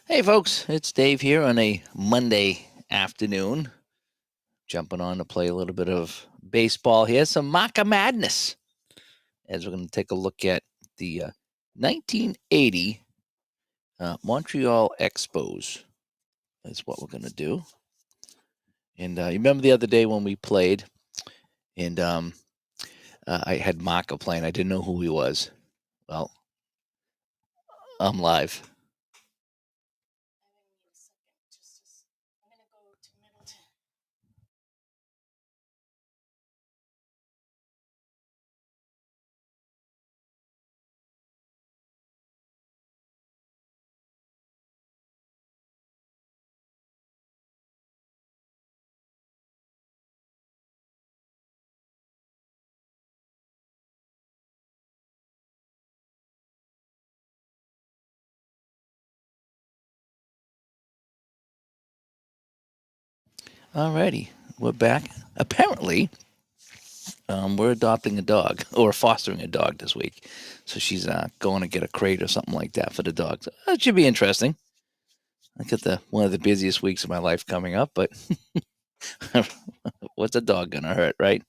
Hey, folks, it's Dave here on a Monday afternoon, jumping on to play a little bit of baseball here. Some Macha Madness, as we're going to take a look at the 1980 Montreal Expos, is what we're going to do. And you remember the other day when we played, and I had Macha playing. I didn't know who he was. Well, I'm live. Alrighty, we're back. Apparently, we're adopting a dog or fostering a dog this week. So she's going to get a crate or something like that for the dog. So that should be interesting. I got one of the busiest weeks of my life coming up, but what's a dog gonna hurt, right?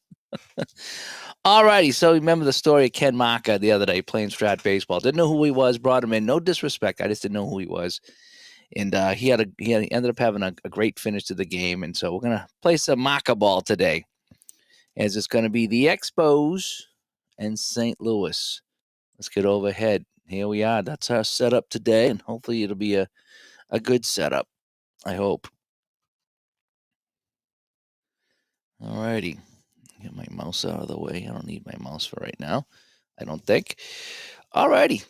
Alrighty, so remember the story of Ken Macha the other day playing strat baseball. Didn't know who he was, brought him in. No disrespect, I just didn't know who he was. And he ended up having a great finish to the game. And so we're gonna play some Macha ball today, as it's gonna be the Expos and St. Louis. Let's get overhead. Here we are. That's our setup today, and hopefully it'll be a good setup. I hope. Alrighty. Get my mouse out of the way. I don't need my mouse for right now. I don't think. Alrighty.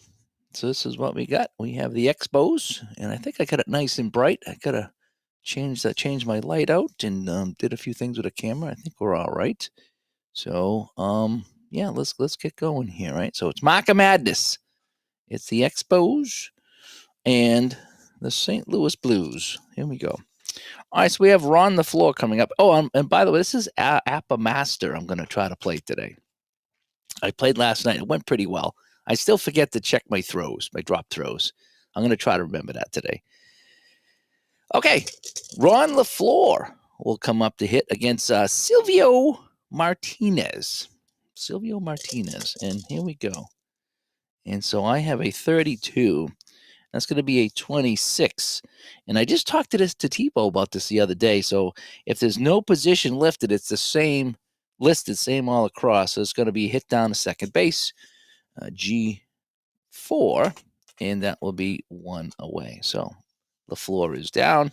So this is what we got. We have the Expos, and I think I got it nice and bright. I gotta change my light out, and did a few things with the camera. I think we're all right. So yeah, let's get going here, right? So it's Macha Madness. It's the Expos and the St. Louis Blues. Here we go. All right, so we have Ron the Floor coming up. Oh, and by the way, this is APBA Master I'm going to try to play today. I played last night. It went pretty well. I still forget to check my throws, my drop throws. I'm going to try to remember that today. Okay, Ron LaFleur will come up to hit against Silvio Martinez. Silvio Martinez, and here we go. And so I have a 32. That's going to be a 26. And I just talked to Tebow about this the other day. So if there's no position lifted, it's the same listed, same all across. So it's going to be hit down to second base, G4, and that will be one away. So the floor is down.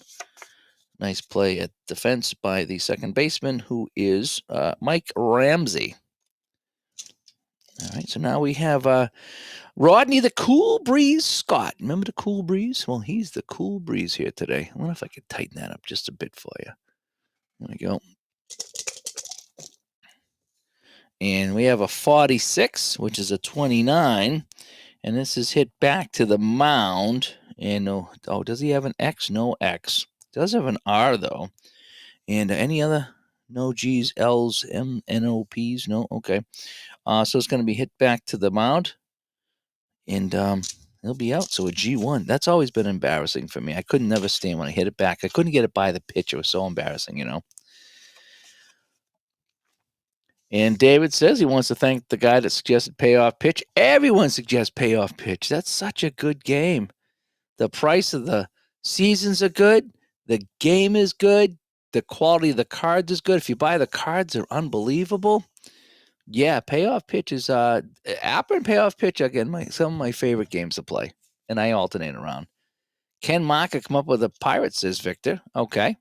Nice play at defense by the second baseman, who is Mike Ramsey. All right, so now we have Rodney the Cool Breeze Scott. Remember the Cool Breeze? Well, he's the Cool Breeze here today. I wonder if I could tighten that up just a bit for you. There we go. And we have a 46, which is a 29. And this is hit back to the mound. And oh, does he have an X? No X. Does have an R, though. And any other? No G's, L's, M, N, O, P's? No? Okay. So it's going to be hit back to the mound. And he'll be out. So a G1. That's always been embarrassing for me. I couldn't never stand when I hit it back. I couldn't get it by the pitch. It was so embarrassing, you know. And David says he wants to thank the guy that suggested payoff pitch. Everyone suggests payoff pitch. That's such a good game. The price of the seasons are good. The game is good. The quality of the cards is good. If you buy the cards, they're unbelievable. Yeah, payoff pitch is APBA and payoff pitch again. Some of my favorite games to play, and I alternate around. Ken Macha come up with a pirate, says Victor. Okay.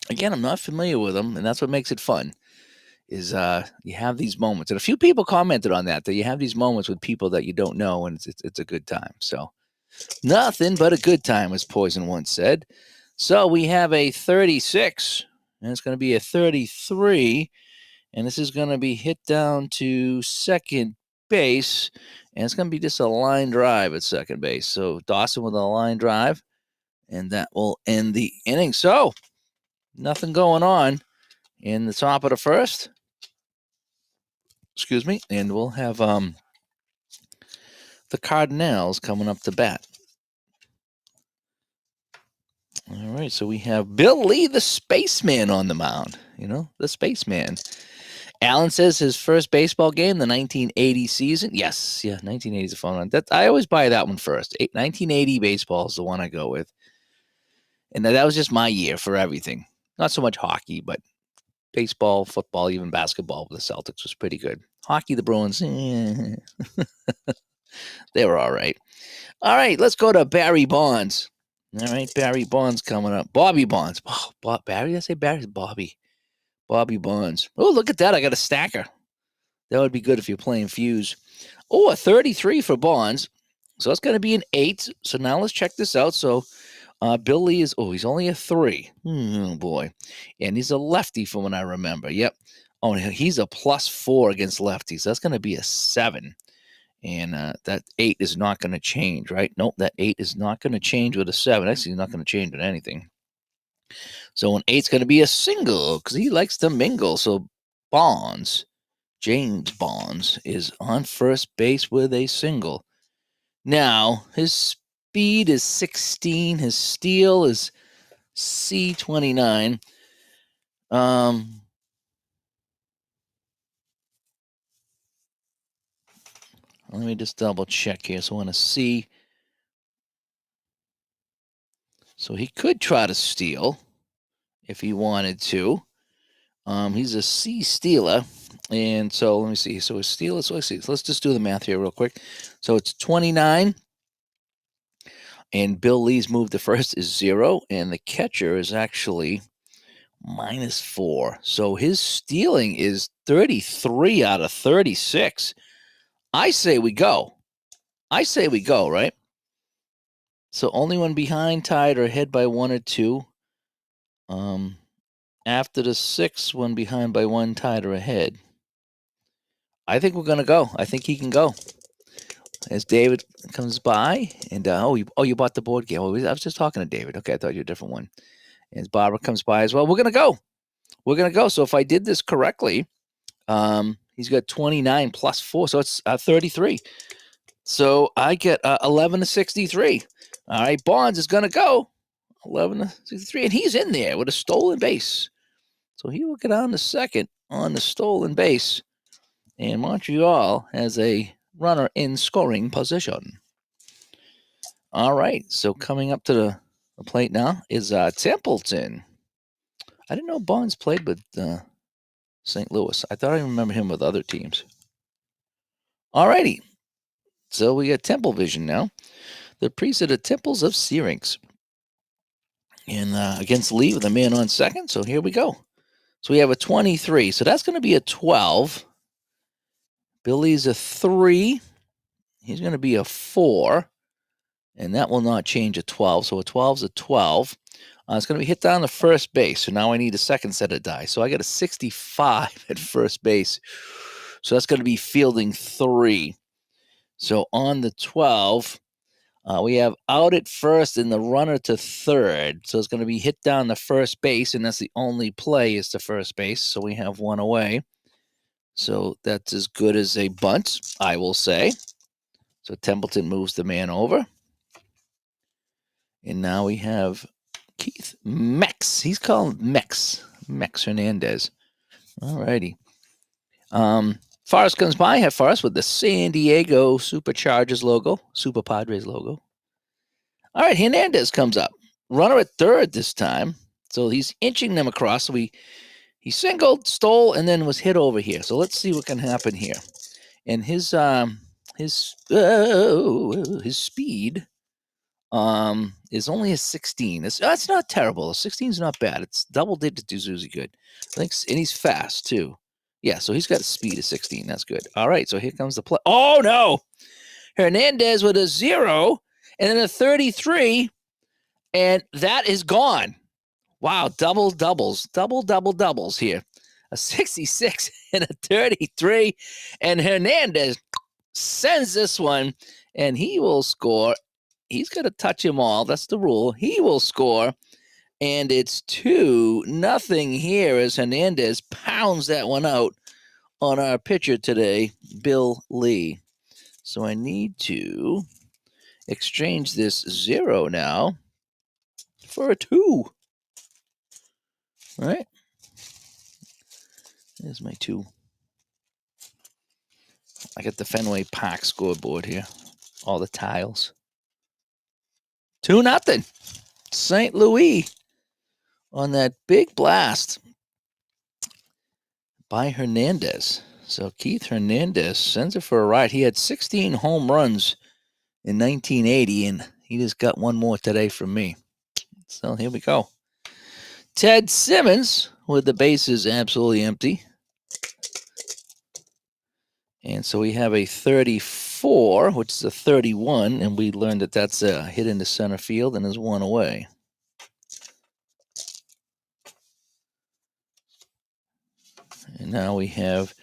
Again, I'm not familiar with them, and that's what makes it fun. Is you have these moments, and a few people commented on that you have these moments with people that you don't know, and it's a good time. So nothing but a good time, as Poison once said. So we have a 36, and it's going to be a 33, and this is going to be hit down to second base, and it's going to be just a line drive at second base. So Dawson with a line drive, and that will end the inning. So nothing going on in the top of the first. Excuse me, and we'll have the Cardinals coming up to bat. right, so we have Bill Lee, the spaceman, on the mound. The spaceman. Alan says his first baseball game, the 1980 season. Yes, yeah, 1980 is a fun one. I always buy that one first. 1980 baseball is the one I go with. And that was just my year for everything. Not so much hockey, but baseball, football, even basketball with the Celtics was pretty good. Hockey, the Bruins, they were all right. All right, let's go to Barry Bonds. All right, Barry Bonds coming up. Bobby Bonds. Oh, Barry, did I say Barry? Bobby. Bobby Bonds. Oh, look at that. I got a stacker. That would be good if you're playing Fuse. Oh, a 33 for Bonds. So that's going to be an 8. So now let's check this out. So Bill Lee is, he's only a 3. Oh, boy. And he's a lefty from what I remember. Yep. Oh, he's a +4 against lefties. That's going to be a 7. And that 8 is not going to change, right? Nope, that 8 is not going to change with a 7. Actually, it's not going to change with anything. So an 8's going to be a single because he likes to mingle. So Bonds, James Bonds, is on first base with a single. Now, his speed is 16. His steal is C29. Let me just double check here. So I want to see. So he could try to steal if he wanted to. He's a C stealer. And so let me see. So a stealer. So let's just do the math here real quick. So it's 29. And Bill Lee's move to first is 0. And the catcher is actually -4. So his stealing is 33 out of 36. I say we go. Right? So only one behind, tied, or ahead by 1 or 2. After the 6th one behind by 1, tied, or ahead. I think we're going to go. I think he can go. As David comes by, and you bought the board game. I was just talking to David. Okay, I thought you were a different one. As Barbara comes by as well, we're going to go. So if I did this correctly, he's got 29 plus 4, so it's 33. So I get 11 to 63. All right, Bonds is going to go 11 to 63, and he's in there with a stolen base. So he will get on the second on the stolen base, and Montreal has a runner in scoring position. All right, so coming up to the plate now is Templeton. I didn't know Bonds played with St. Louis. I thought I remember him with other teams. All righty, so we got Temple Vision now. The priest of the temples of Syrinx. And against Lee with a man on second. So here we go. So we have a 23. So that's going to be a 12. Billy's a 3. He's going to be a 4. And that will not change a 12. So a 12 is a 12. It's going to be hit down to first base. So now I need a second set of die. So I got a 65 at first base. So that's going to be fielding 3. So on the 12, we have out at first and the runner to third. So it's going to be hit down to first base, and that's the only play is to first base. So we have one away. So that's as good as a bunt, I will say. So Templeton moves the man over. And now we have Keith Mex. He's called Mex Hernandez. All righty. Forrest comes by. I have Forrest with the San Diego Superchargers logo, Super Padres logo. All right, Hernandez comes up. Runner at third this time. So he's inching them across. So he singled, stole, and then was hit over here. So let's see what can happen here. And his speed is only a 16. It's not terrible. 16 is not bad. It's double digit to Susie good. Thanks, and he's fast too. Yeah, so he's got a speed of 16. That's good. All right, so here comes the play. Oh no, Hernandez with a 0 and then a 33, and that is gone. Wow, doubles here. A 66 and a 33, and Hernandez sends this one, and he will score. He's going to touch them all. That's the rule. He will score, and it's 2-0 here as Hernandez pounds that one out on our pitcher today, Bill Lee. So I need to exchange this 0 now for a 2. All right. There's my 2. I got the Fenway Park scoreboard here. All the tiles. 2-0. St. Louis on that big blast by Hernandez. So Keith Hernandez sends it for a ride. He had 16 home runs in 1980, and he just got one more today from me. So here we go. Ted Simmons with the bases absolutely empty. And so we have a 34, which is a 31, and we learned that that's a hit into center field and is 1 away. And now we have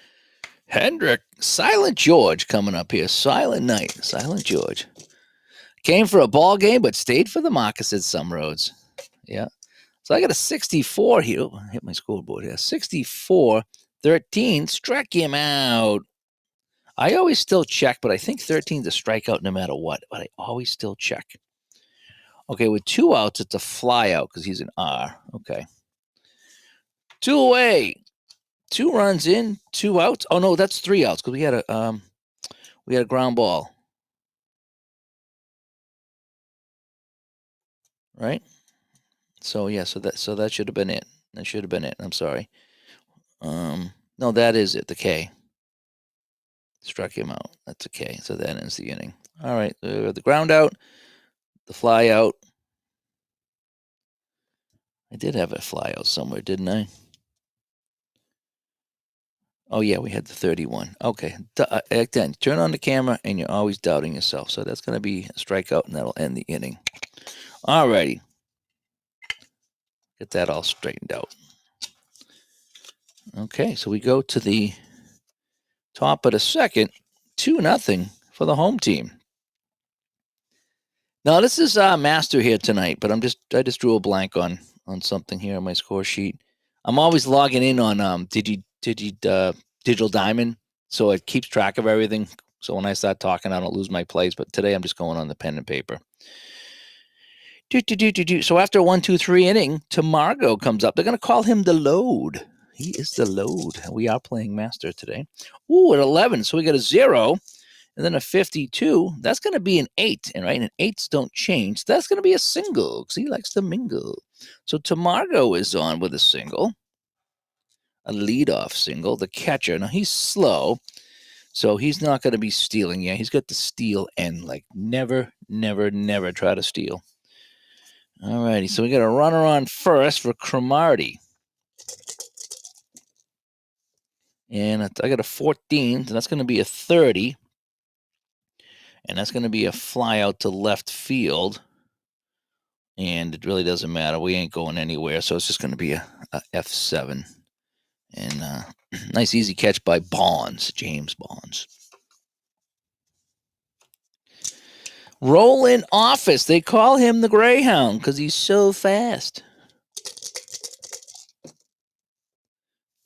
Hendrick, Silent George coming up here. Silent Night, Silent George. Came for a ball game, but stayed for the moccasins some roads. Yeah. So I got a 64 here. Oh, I hit my scoreboard here. 64, 13, struck him out. I always still check, but I think 13 is a strikeout no matter what. But I always still check. Okay, with 2 outs, it's a fly out because he's an R. Okay. 2 away. 2 runs in, 2 outs. Oh no, that's 3 outs because we had a ground ball. Right? So yeah, so that should have been it. That should have been it. I'm sorry. No, that is it. The K. Struck him out. That's a K. So that ends the inning. All right. The ground out, the fly out. I did have a fly out somewhere, didn't I? Oh, yeah, we had the 31. Okay. Then turn on the camera, and you're always doubting yourself. So that's going to be a strikeout, and that'll end the inning. All righty. Get that all straightened out. Okay, so we go to the top of the second, 2-0 for the home team. Now this is Master here tonight, but I just drew a blank on something here on my score sheet. I'm always logging in on Digital Diamond, so it keeps track of everything. So when I start talking, I don't lose my place. But today I'm just going on the pen and paper. So after a 1-2-3 inning, Tamargo comes up. They're going to call him the load. He is the load. We are playing Master today. Ooh, at 11. So we got a 0. And then a 52, that's going to be an 8, and right, and 8s don't change. So that's going to be a single because he likes to mingle. So Tamargo is on with a single, a leadoff single. The catcher, now he's slow, so he's not going to be stealing. Yeah, he's got the steal end, like never, never, never try to steal. All righty, so we got a runner on first for Cromartie. And I got a 14, so that's going to be a 30. And that's going to be a fly out to left field. And it really doesn't matter. We ain't going anywhere. So it's just going to be a F7. And nice easy catch by Bonds, James Bonds. Roland Office. They call him the Greyhound because he's so fast.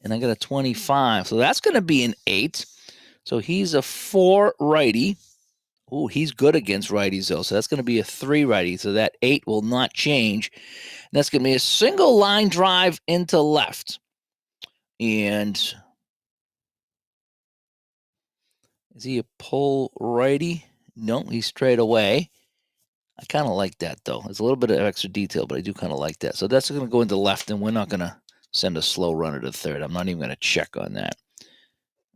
And I got a 25. So that's going to be an 8. So he's a 4 righty. Oh, he's good against righties, though. So that's going to be a 3 righty. So that 8 will not change. And that's going to be a single line drive into left. And is he a pull righty? No, he's straight away. I kind of like that, though. There's a little bit of extra detail, but I do kind of like that. So that's going to go into left, and we're not going to send a slow runner to third. I'm not even going to check on that.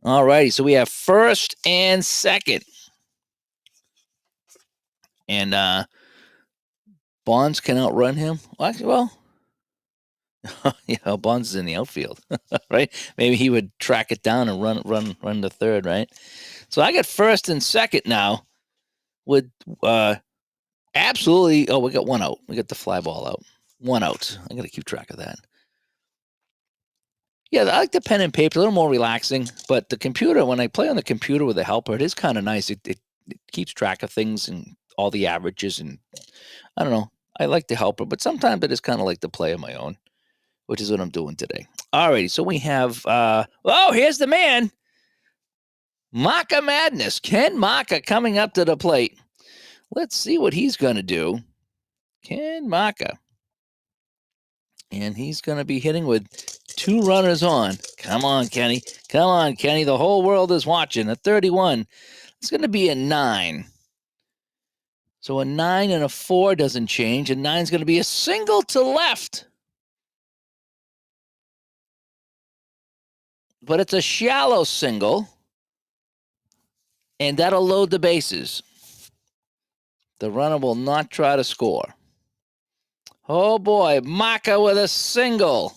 All righty, so we have first and second. And Bonds can outrun him. Well, yeah, Bonds is in the outfield, right? Maybe he would track it down and run to third, right? So I got first and second now with absolutely. Oh, we got 1 out. We got the fly ball out. 1 out. I got to keep track of that. Yeah, I like the pen and paper, a little more relaxing. But the computer, when I play on the computer with a helper, it is kind of nice. It keeps track of things and all the averages. And I don't know. I like the helper, but sometimes it is kind of like to play on my own, which is what I'm doing today. All righty, so we have, here's the man. Macha Madness. Ken Macha coming up to the plate. Let's see what he's going to do. Ken Macha. And he's going to be hitting with 2 runners on. Come on, Kenny. Come on, Kenny. The whole world is watching. A 31. It's going to be a 9. So a 9 and a 4 doesn't change. A 9 is going to be a single to left. But it's a shallow single. And that'll load the bases. The runner will not try to score. Oh boy, Macha with a single.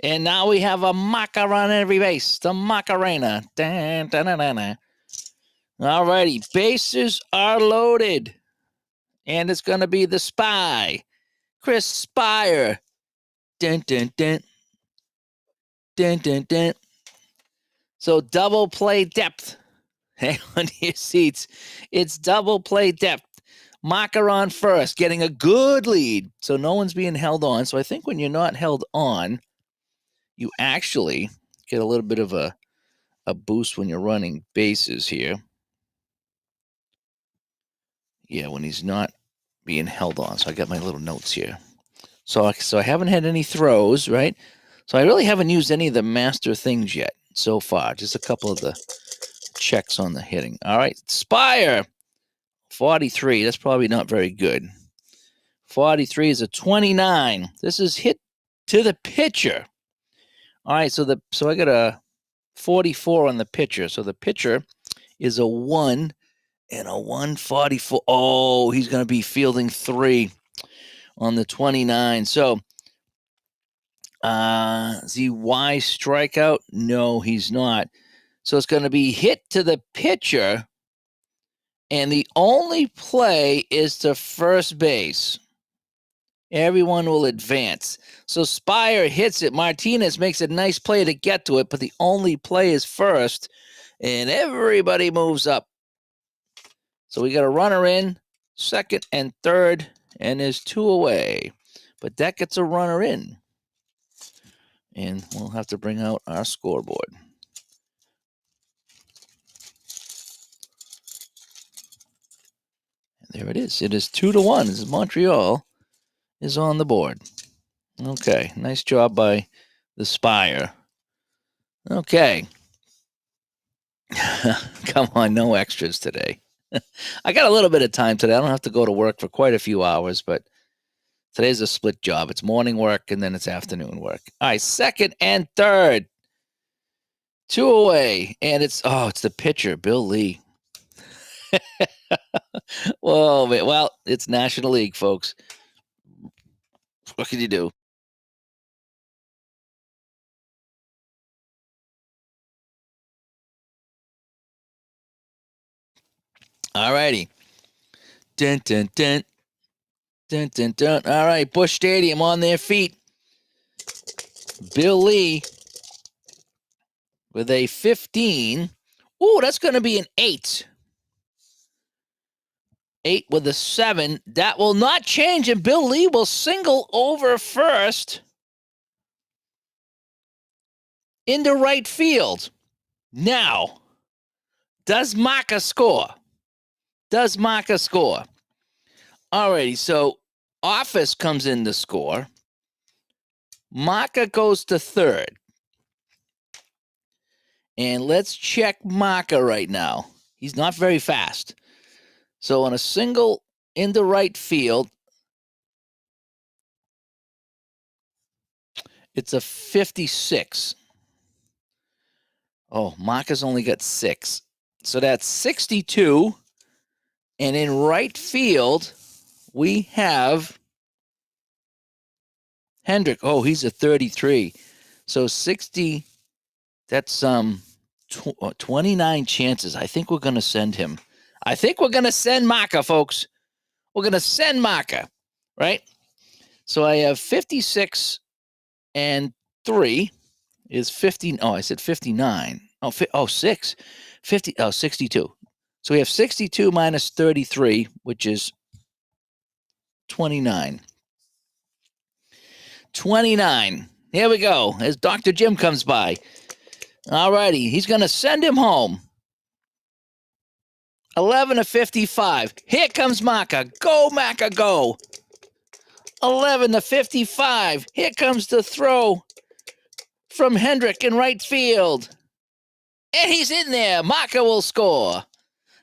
And now we have a Macha on every base. The Macarena. All righty, bases are loaded. And it's going to be the Spy. Chris Spire. Dun, dun, dun. Dun, dun, dun. So double play depth. Hang on to your seats. It's double play depth. Macha on first, getting a good lead. So no one's being held on. So I think when you're not held on, you actually get a little bit of a boost when you're running bases here. Yeah, when he's not being held on. So I got my little notes here. So I haven't had any throws, right? So I really haven't used any of the master things yet so far. Just a couple of the checks on the hitting. All right, Spire, 43. That's probably not very good. 43 is a 29. This is hit to the pitcher. All right, so I got a 44 on the pitcher. So the pitcher is a 1 and a 144. Oh, he's going to be fielding 3 on the 29. So is he wise strikeout? No, he's not. So it's going to be hit to the pitcher, and the only play is to first base. Everyone will advance. So Spire hits it. Martinez makes a nice play to get to it, but the only play is first, and everybody moves up. So we got a runner in, second and third, and there's 2 away. But that gets a runner in. And we'll have to bring out our scoreboard. And there it is. It is 2-1. This is Montreal is on the board. Okay, nice job by the Spire. Okay. Come on, no extras today. I got a little bit of time today. I don't have to go to work for quite a few hours, but today's a split job. It's morning work and then it's afternoon work. All right, second and third. 2 away. And it's the pitcher, Bill Lee. Whoa, man. Well, it's National League, folks. What can you do? All righty. Dun, dun, dun. Dun, dun, dun. All right, Busch Stadium on their feet. Bill Lee with a 15. Ooh, that's going to be an 8. 8 with a 7. That will not change, and Bill Lee will single over first into right field. Now, does Macha score? Does Macha score? Alrighty, so Office comes in to score. Macha goes to third. And let's check Macha right now. He's not very fast. So on a single into right field, it's a 56. Oh, Macha's only got 6. So that's 62. And in right field, we have Hendrick. Oh, he's a 33. So 60, that's 29 chances. I think we're going to send him. I think we're going to send Macha, folks. We're going to send Macha, right? So I have 56 and 3 is 50. Oh, I said 59. Oh, 6. 50. Oh, 62. So we have 62 minus 33, which is 29. 29. Here we go. As Dr. Jim comes by. All righty. He's going to send him home. 11 to 55. Here comes Macha. Go, Macha, go. 11 to 55. Here comes the throw from Hendrick in right field. And he's in there. Macha will score.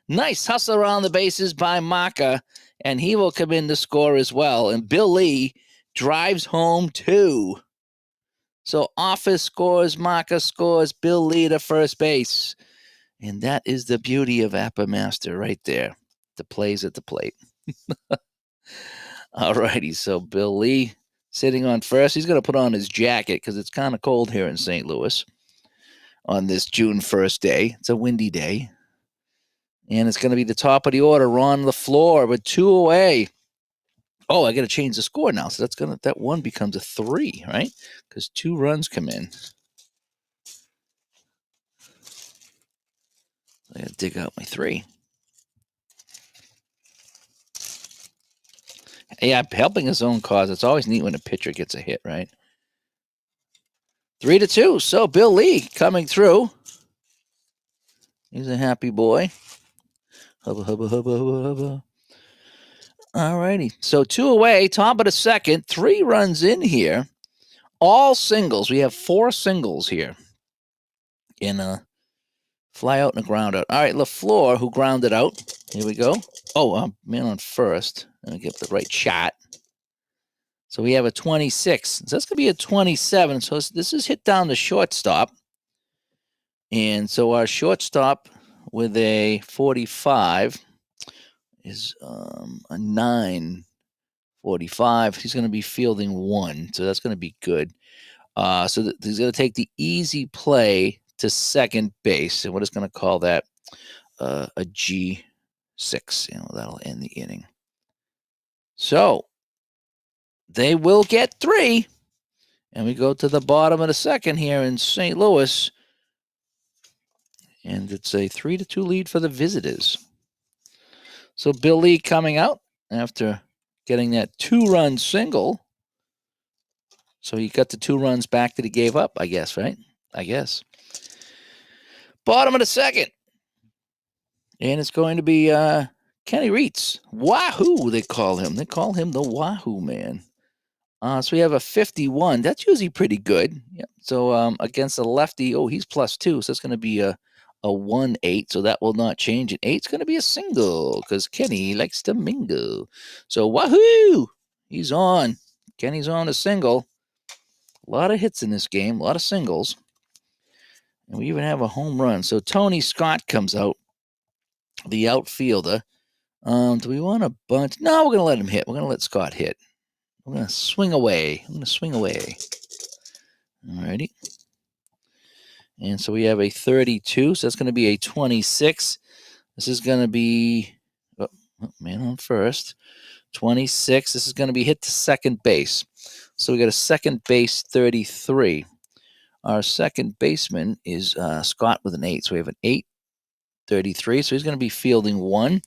Nice hustle around the bases by Macha, and he will come in to score as well. And Bill Lee drives home 2. So Office scores, Macha scores, Bill Lee to first base. And that is the beauty of APBA Master right there. The plays at the plate. All righty, so Bill Lee sitting on first. He's going to put on his jacket because it's kind of cold here in St. Louis on this June 1st day. It's a windy day. And it's going to be the top of the order, Ron LaFleur, with 2 away. Oh, I got to change the score now. So that 1 becomes a 3, right? Because 2 runs come in. I got to dig out my 3. Yeah, helping his own cause. It's always neat when a pitcher gets a hit, right? 3 to 2. So Bill Lee coming through. He's a happy boy. Hubba, hubba, hubba, hubba, hubba. All righty. So 2 away, top of the second, 3 runs in here. All singles. We have 4 singles here in a fly out and a ground out. All right, LaFleur, who grounded out. Here we go. Oh, man on first. Let me get the right shot. So we have a 26. So that's going to be a 27. So this is hit down the shortstop. And so our shortstop with a 45 is a 945. He's going to be fielding 1. So that's going to be good. So he's going to take the easy play to second base. And we're just going to call that a G6. That'll end the inning. So they will get 3. And we go to the bottom of the second here in St. Louis. And it's a 3 to 2 lead for the visitors. So Bill Lee coming out after getting that 2-run single. So he got the 2 runs back that he gave up, I guess, right? I guess. Bottom of the second. And it's going to be Kenny Reitz. Wahoo, they call him. They call him the Wahoo Man. So we have a 51. That's usually pretty good. Yeah. So against a lefty, he's +2. So it's going to be a 1-8. So that will not change. And 8's going to be a single because Kenny likes to mingle. So wahoo! He's on. Kenny's on a single. A lot of hits in this game. A lot of singles. And we even have a home run. So Tony Scott comes out, the outfielder. Do we want a bunt? No, we're going to let him hit. We're going to let Scott hit. I'm going to swing away. I'm going to swing away. All righty. And so we have a 32. So that's going to be a 26. This is going to be, man on first. 26. This is going to be hit to second base. So we got a second base 33. Our second baseman is Scott with an 8. So we have an 8-33. So he's going to be fielding 1.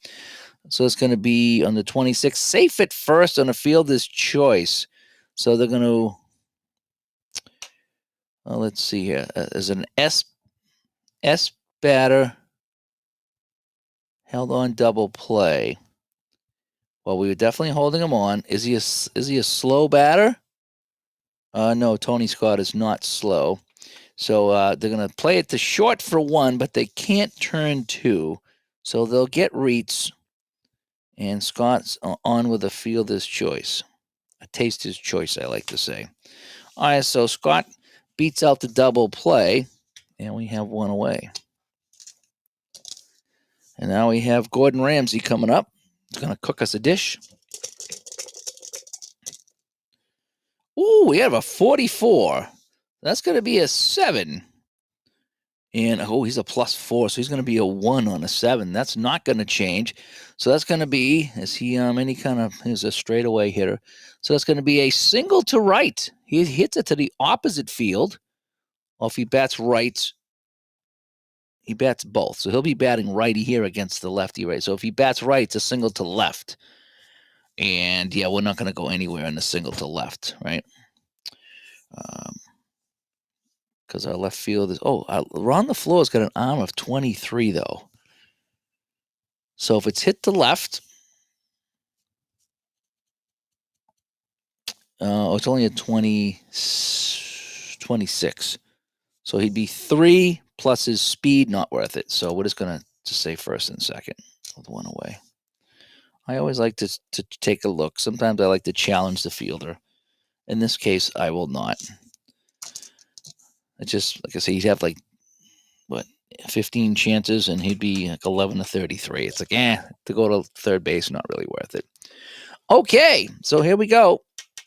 So it's going to be on the 26. Safe at first on a fielder's choice. So they're going to, let's see here. There's an S batter held on double play. Well, we were definitely holding him on. Is he a slow batter? No, Tony Scott is not slow. So they're going to play it to short for 1, but they can't turn 2. So they'll get Reitz. And Scott's on with a fielder's choice. A taster's choice, I like to say. All right, so Scott beats out the double play, and we have 1 away. And now we have Gordon Ramsay coming up. He's going to cook us a dish. Ooh, we have a 44. That's going to be a 7. And, he's a +4, so he's going to be a 1 on a 7. That's not going to change. So that's going to be, is he he's a straightaway hitter. So that's going to be a single to right. He hits it to the opposite field. Well, if he bats right, he bats both. So he'll be batting righty here against the lefty, right? So if he bats right, it's a single to left. And, yeah, we're not going to go anywhere in the single to left, right? Because our left field is, Ron LaFleur's got an arm of 23, though. So if it's hit to left, it's only a 26. So he'd be 3 plus his speed, not worth it. So we're just going to say first and second with 1 away. I always like to take a look. Sometimes I like to challenge the fielder. In this case, I will not. It's just, like I say, he'd have like, what, 15 chances, and he'd be like 11 to 33. It's like, to go to third base, not really worth it. Okay, so here we go.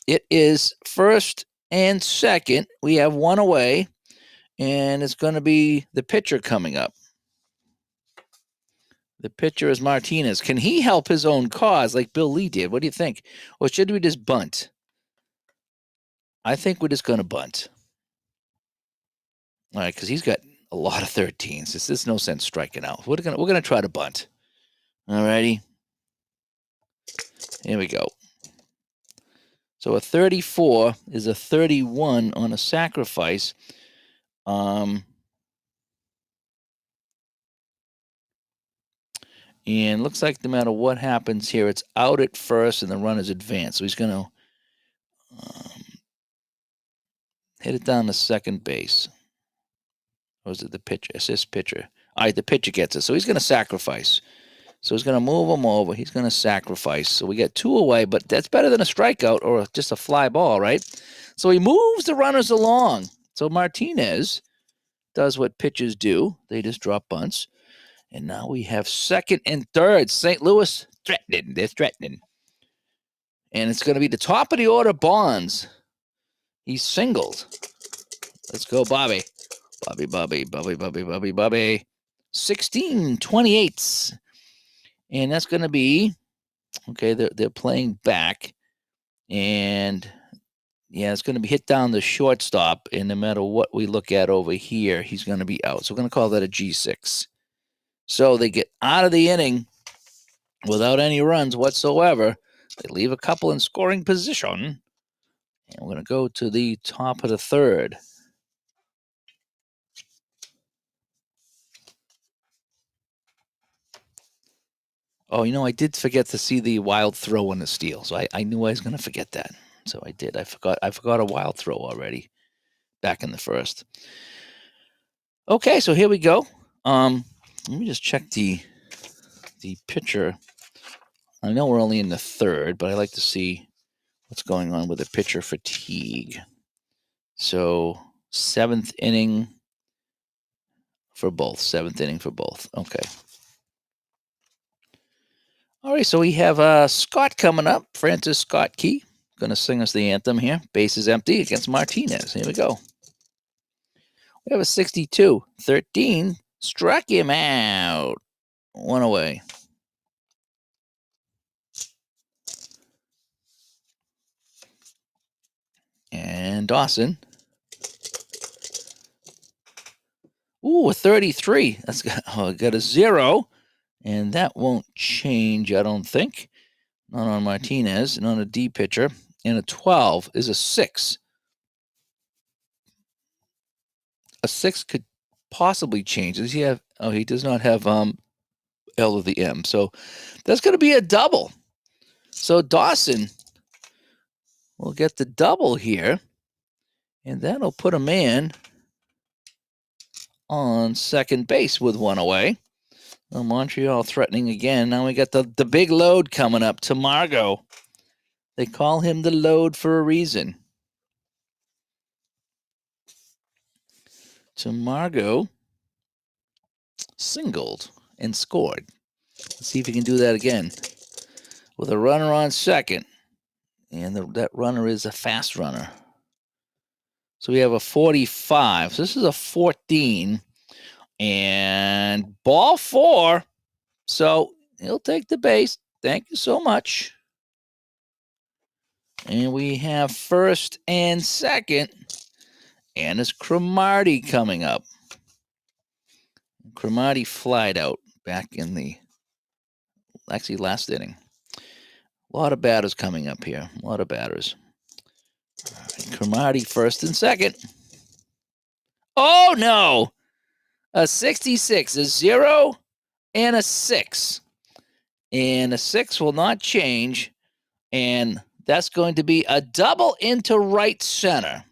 It is first and second. We have 1 away, and it's going to be the pitcher coming up. The pitcher is Martinez. Can he help his own cause like Bill Lee did? What do you think? Or should we just bunt? I think we're just going to bunt. All right, because he's got a lot of 13s. There's no sense striking out. We're gonna try to bunt. All righty. Here we go. So a 34 is a 31 on a sacrifice. And looks like no matter what happens here, it's out at first and the runner's advanced. So he's going to hit it down to second base. Or is it the pitcher? Assist pitcher. All right, the pitcher gets it. So he's going to sacrifice. So he's going to move him over. He's going to sacrifice. So we get 2 away, but that's better than a strikeout or just a fly ball, right? So he moves the runners along. So Martinez does what pitchers do. They just drop bunts. And now we have second and third. St. Louis threatening. They're threatening. And it's going to be the top of the order, Bonds. He's singled. Let's go, Bobby. Bobby. 16 28s. And that's going to be, okay, they're playing back. And, yeah, it's going to be hit down the shortstop. And no matter what we look at over here, he's going to be out. So we're going to call that a G6. So they get out of the inning without any runs whatsoever. They leave a couple in scoring position. And we're going to go to the top of the third. Oh, I did forget to see the wild throw on the steal. So I knew I was going to forget that. So I did. I forgot a wild throw already back in the first. Okay, so here we go. Let me just check the pitcher. I know we're only in the third, but I like to see what's going on with the pitcher fatigue. So 7th inning for both. 7th inning for both. Okay. All right, so we have Scott coming up. Francis Scott Key going to sing us the anthem here. Base is empty against Martinez. Here we go. We have a 62. 13 struck him out. 1 away. And Dawson. Ooh, a 33. That's got a 0. And that won't change, I don't think. Not on Martinez, not a D pitcher. And a 12 is a 6. A 6 could possibly change. Does he have? Oh, he does not have L to the M. So that's going to be a double. So Dawson will get the double here. And that'll put a man on second base with 1 away. Well, Montreal threatening again. Now we got the big load coming up. Tamargo. They call him the load for a reason. Tamargo singled and scored. Let's see if he can do that again. With a runner on second. And that runner is a fast runner. So we have a 45. So this is a 14. And ball 4. So he'll take the base. Thank you so much. And we have first and second. And it's Cromartie coming up. Cromartie flied out back in the last inning. A lot of batters coming up here. A lot of batters. All right, Cromartie first and second. Oh, no. A 66, a 0, and a 6. And a 6 will not change. And That's going to be a double into right center.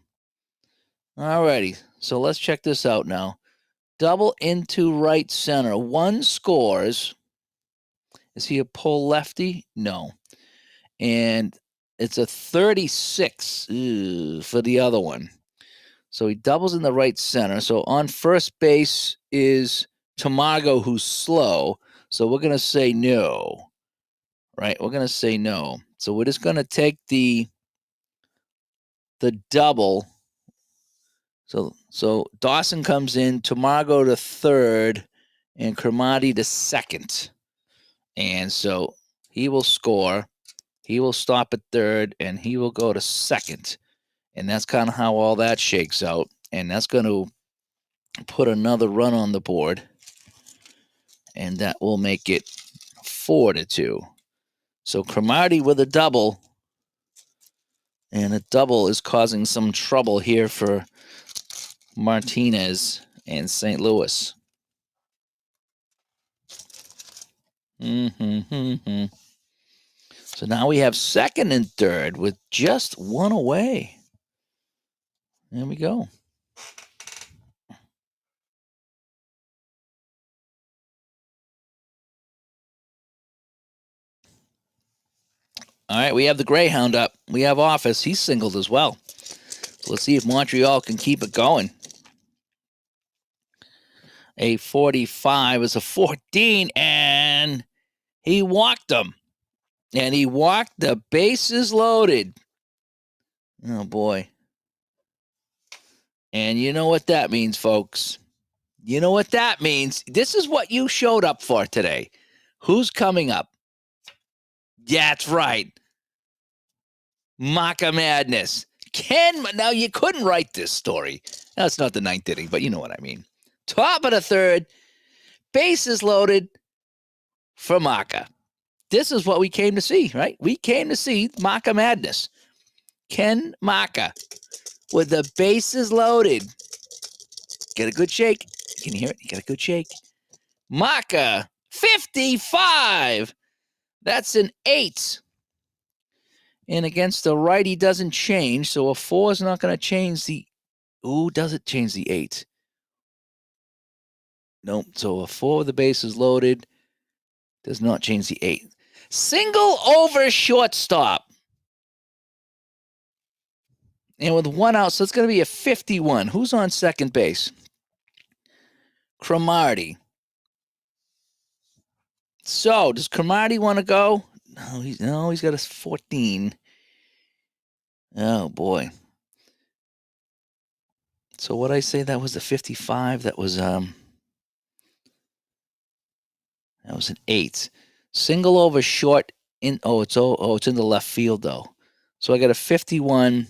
All righty. So let's check this out now. Double into right center. One scores. Is he a pull lefty? No. And it's a 36 for the other one. So he doubles in the right center. So on first base is Tamago, who's slow. So we're going to say no, right? We're going to say no. So we're just going to take the double. So Dawson comes in, Tamago to third, and Cromartie to second. And so he will score. He will stop at third, and he will go to second. And that's kind of how all that shakes out. And that's going to put another run on the board. And that will make it 4-2. So Cromartie with a double. And a double is causing some trouble here for Martinez and St. Louis. So now we have second and third with just one away. There we go. All right, we have the Greyhound up. We have Office. He's singled as well. So let's see if Montreal can keep it going. A 45 is a 14, and he walked them. And he walked the bases loaded. Oh, boy. And you know what that means, folks. You know what that means. This is what you showed up for today. Who's coming up? Yeah, that's right. Macha Madness. Now you couldn't write this story. Now it's not the ninth inning, but you know what I mean. Top of the third, bases loaded for Macha. This is what we came to see, right? We came to see Macha Madness. Ken Macha with the bases loaded. Get a good shake. Can you hear it? Get a good shake. Macha, 55. That's an 8. And against the righty doesn't change, so a 4 is not going to change the... Ooh, does it change the 8? Nope. So a 4 with the bases loaded does not change the 8. Single over shortstop. And with one out, so it's going to be a 51. Who's on second base? Cromartie. So, does Cromartie want to go? No, he's got a 14. Oh, boy. So what I say, that was a 55. That was an 8. Single over short in it's in the left field though. So I got a 51.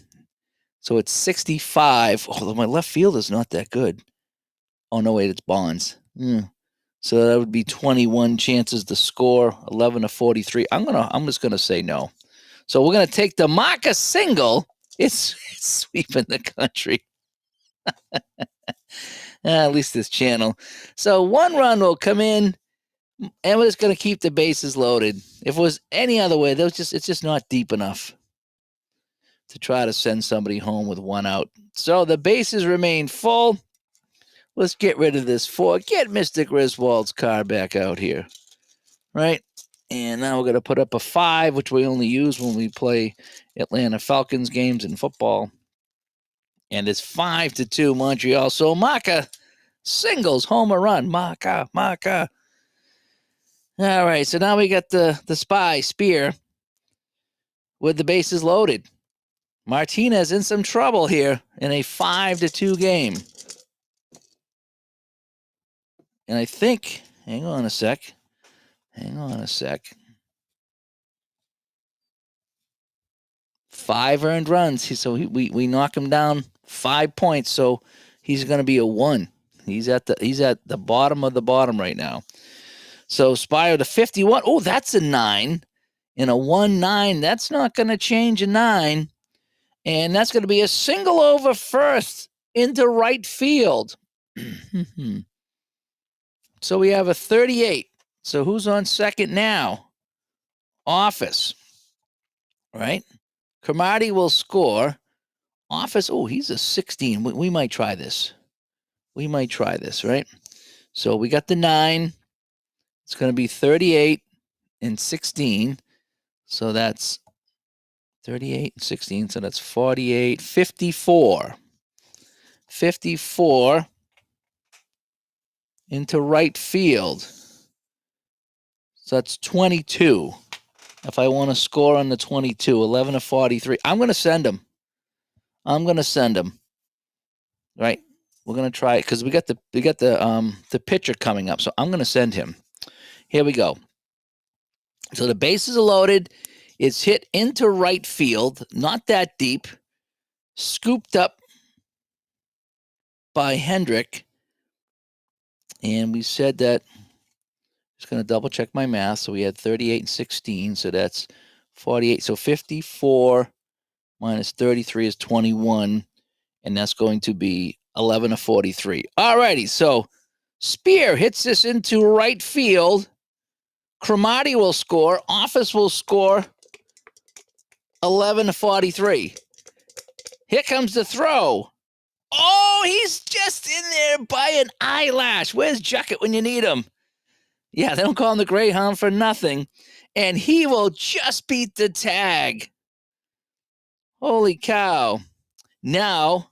So it's 65. Although my left field is not that good. Oh no, wait, it's Bonds. So that would be 21 chances to score, 11 to 43. I'm just gonna say no. So we're gonna take the Macha single. It's sweeping the country. At least this channel. So one run will come in, and we're just going to keep the bases loaded. If it was any other way, it's just not deep enough to try to send somebody home with one out. So the bases remain full. Let's get rid of this 4. Get Mr. Griswold's car back out here. Right? And now we're going to put up a 5, which we only use when we play Atlanta Falcons games in football. And it's 5-2 Montreal. So Macha singles, home run. Macha. All right, so now we got the spy, Spear, with the bases loaded. Martinez in some trouble here in a 5-2 game. And I think, hang on a sec. 5 earned runs. So we knock him down 5 points. So he's going to be a 1. He's at the bottom of the bottom right now. So Spire to 51. Oh, that's a 9. In a 1-9, that's not going to change a 9. And that's going to be a single over first into right field. So we have a 38. So who's on second now? Office. Right? Cromartie will score. Office, oh, he's a 16. We might try this. We might try this, right? So we got the 9. It's going to be 38 and 16. So that's 38 and 16. So that's 48, 54. 54 into right field. So that's 22. If I want to score on the 22, 11 to 43. I'm going to send him. Right? We're going to try it because we got the pitcher coming up. So I'm going to send him. Here we go. So the bases are loaded. It's hit into right field, not that deep. Scooped up by Hendrick. And we said that, just going to double check my math. So we had 38 and 16. So that's 48. So 54 minus 33 is 21. And that's going to be 11 to 43. All righty. So Spear hits this into right field. Cromartie will score. Office will score 11 to 43. Here comes the throw. Oh, he's just in there by an eyelash. Where's Juckett when you need him? Yeah, they don't call him the Greyhound for nothing. And he will just beat the tag. Holy cow. Now,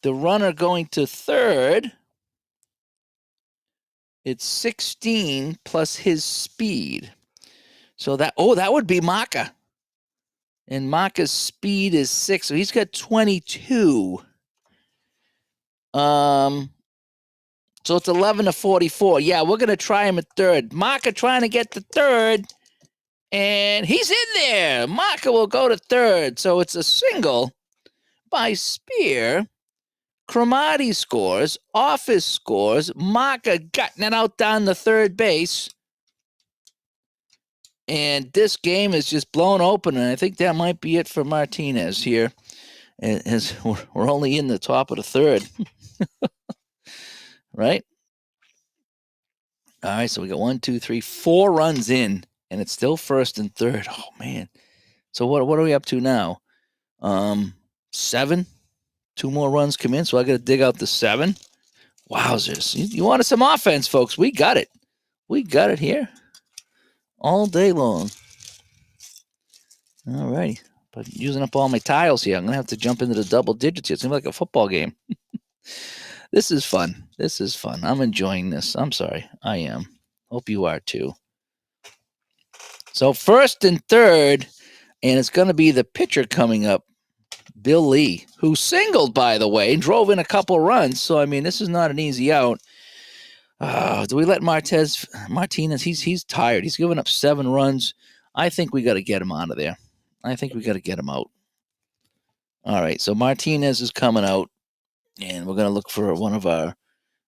the runner going to third, it's 16 plus his speed. So that would be Macha. And Macha's speed is 6, so he's got 22. So it's 11 to 44. Yeah, we're going to try him at third. Macha trying to get to third, and he's in there. Macha will go to third. So it's a single by Spear. Cromartie scores. Office scores. Macha gutting it out down the third base. And this game is just blown open, and I think that might be it for Martinez here. As we're only in the top of the third. Right? All right, so we got 1, 2, 3, 4 runs in, and it's still first and third. Oh, man. So what are we up to now? 7? 2 more runs come in, so I got to dig out the 7. Wowzers. You wanted some offense, folks. We got it. We got it here all day long. All righty. But using up all my tiles here, I'm going to have to jump into the double digits here. It's going to be like a football game. This is fun. This is fun. I'm enjoying this. I'm sorry. I am. Hope you are too. So first and third, and it's going to be the pitcher coming up, Bill Lee, who singled, by the way, and drove in a couple runs. So, I mean, this is not an easy out. Do we let Martinez, he's tired. He's given up 7 runs. I think we got to get him out of there. I think we got to get him out. All right, so Martinez is coming out, and we're going to look for one of our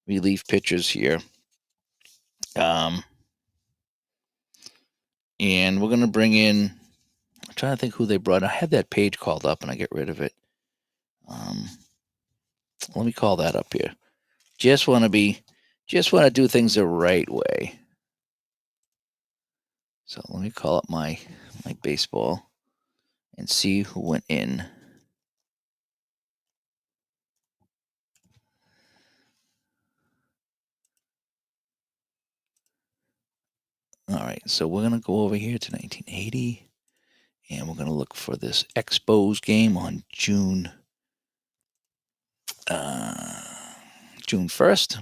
relief pitchers here. And we're going to bring in, I'm trying to think who they brought. I had that page called up, and I get rid of it. Let me call that up here. Just want to do things the right way. So let me call up my baseball and see who went in. All right, so we're going to go over here to 1980, and we're going to look for this Expos game on June 1st.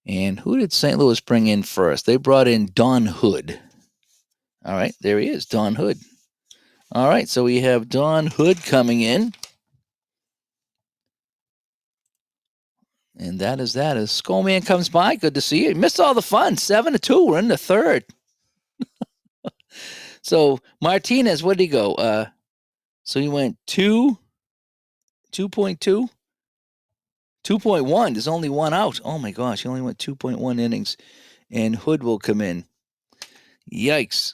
And who did St. Louis bring in first? They brought in Don Hood. All right, there he is, Don Hood. All right, so we have Don Hood coming in. And that is that. As Skullman comes by, good to see you. Missed all the fun. 7-2. We're in the third. So Martinez, what did he go? So he went 2.2, 2.1. There's only one out. Oh my gosh, he only went 2.1 innings. And Hood will come in. Yikes.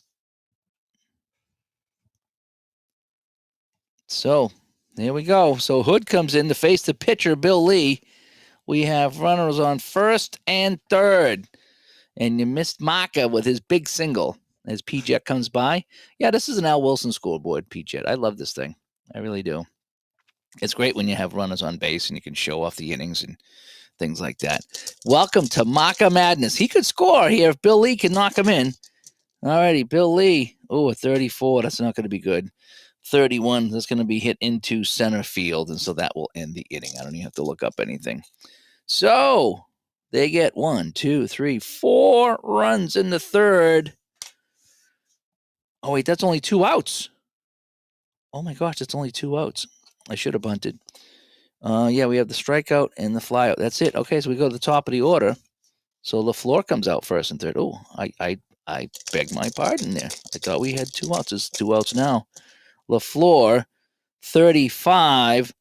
So there we go. So Hood comes in to face the pitcher, Bill Lee. We have runners on first and third. And you missed Macha with his big single. as P-Jet comes by. Yeah, this is an Al Wilson scoreboard, P-Jet. I love this thing. I really do. It's great when you have runners on base and you can show off the innings and things like that. Welcome to Macha Madness. He could score here if Bill Lee can knock him in. All righty, Bill Lee. Oh, a 34. That's not going to be good. 31. That's going to be hit into center field, and so that will end the inning. I don't even have to look up anything. So they get 1, 2, 3, 4 runs in the third. Oh, wait, that's only 2 outs. Oh, my gosh, that's only 2 outs. I should have bunted. Yeah, we have the strikeout and the flyout. That's it. Okay, so we go to the top of the order. So LaFleur comes out first and third. Oh, I beg my pardon there. I thought we had 2 outs. It's 2 outs now. LaFleur, 35.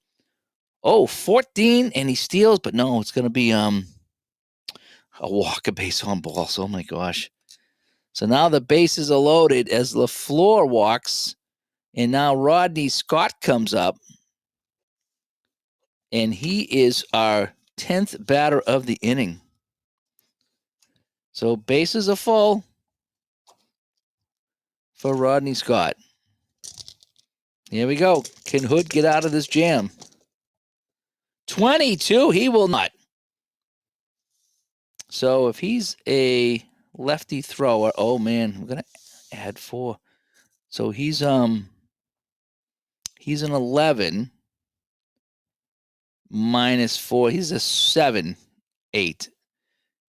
Oh, 14, and he steals, but no, it's going to be a walk, a base on ball. So, oh my gosh. So now the bases are loaded as LaFleur walks, and now Rodney Scott comes up, and he is our 10th batter of the inning. So bases are full for Rodney Scott. Here we go. Can Hood get out of this jam? 22, he will not. So if he's a lefty thrower, oh man, we're gonna add 4. So he's an 11 minus 4. He's a 7, 8,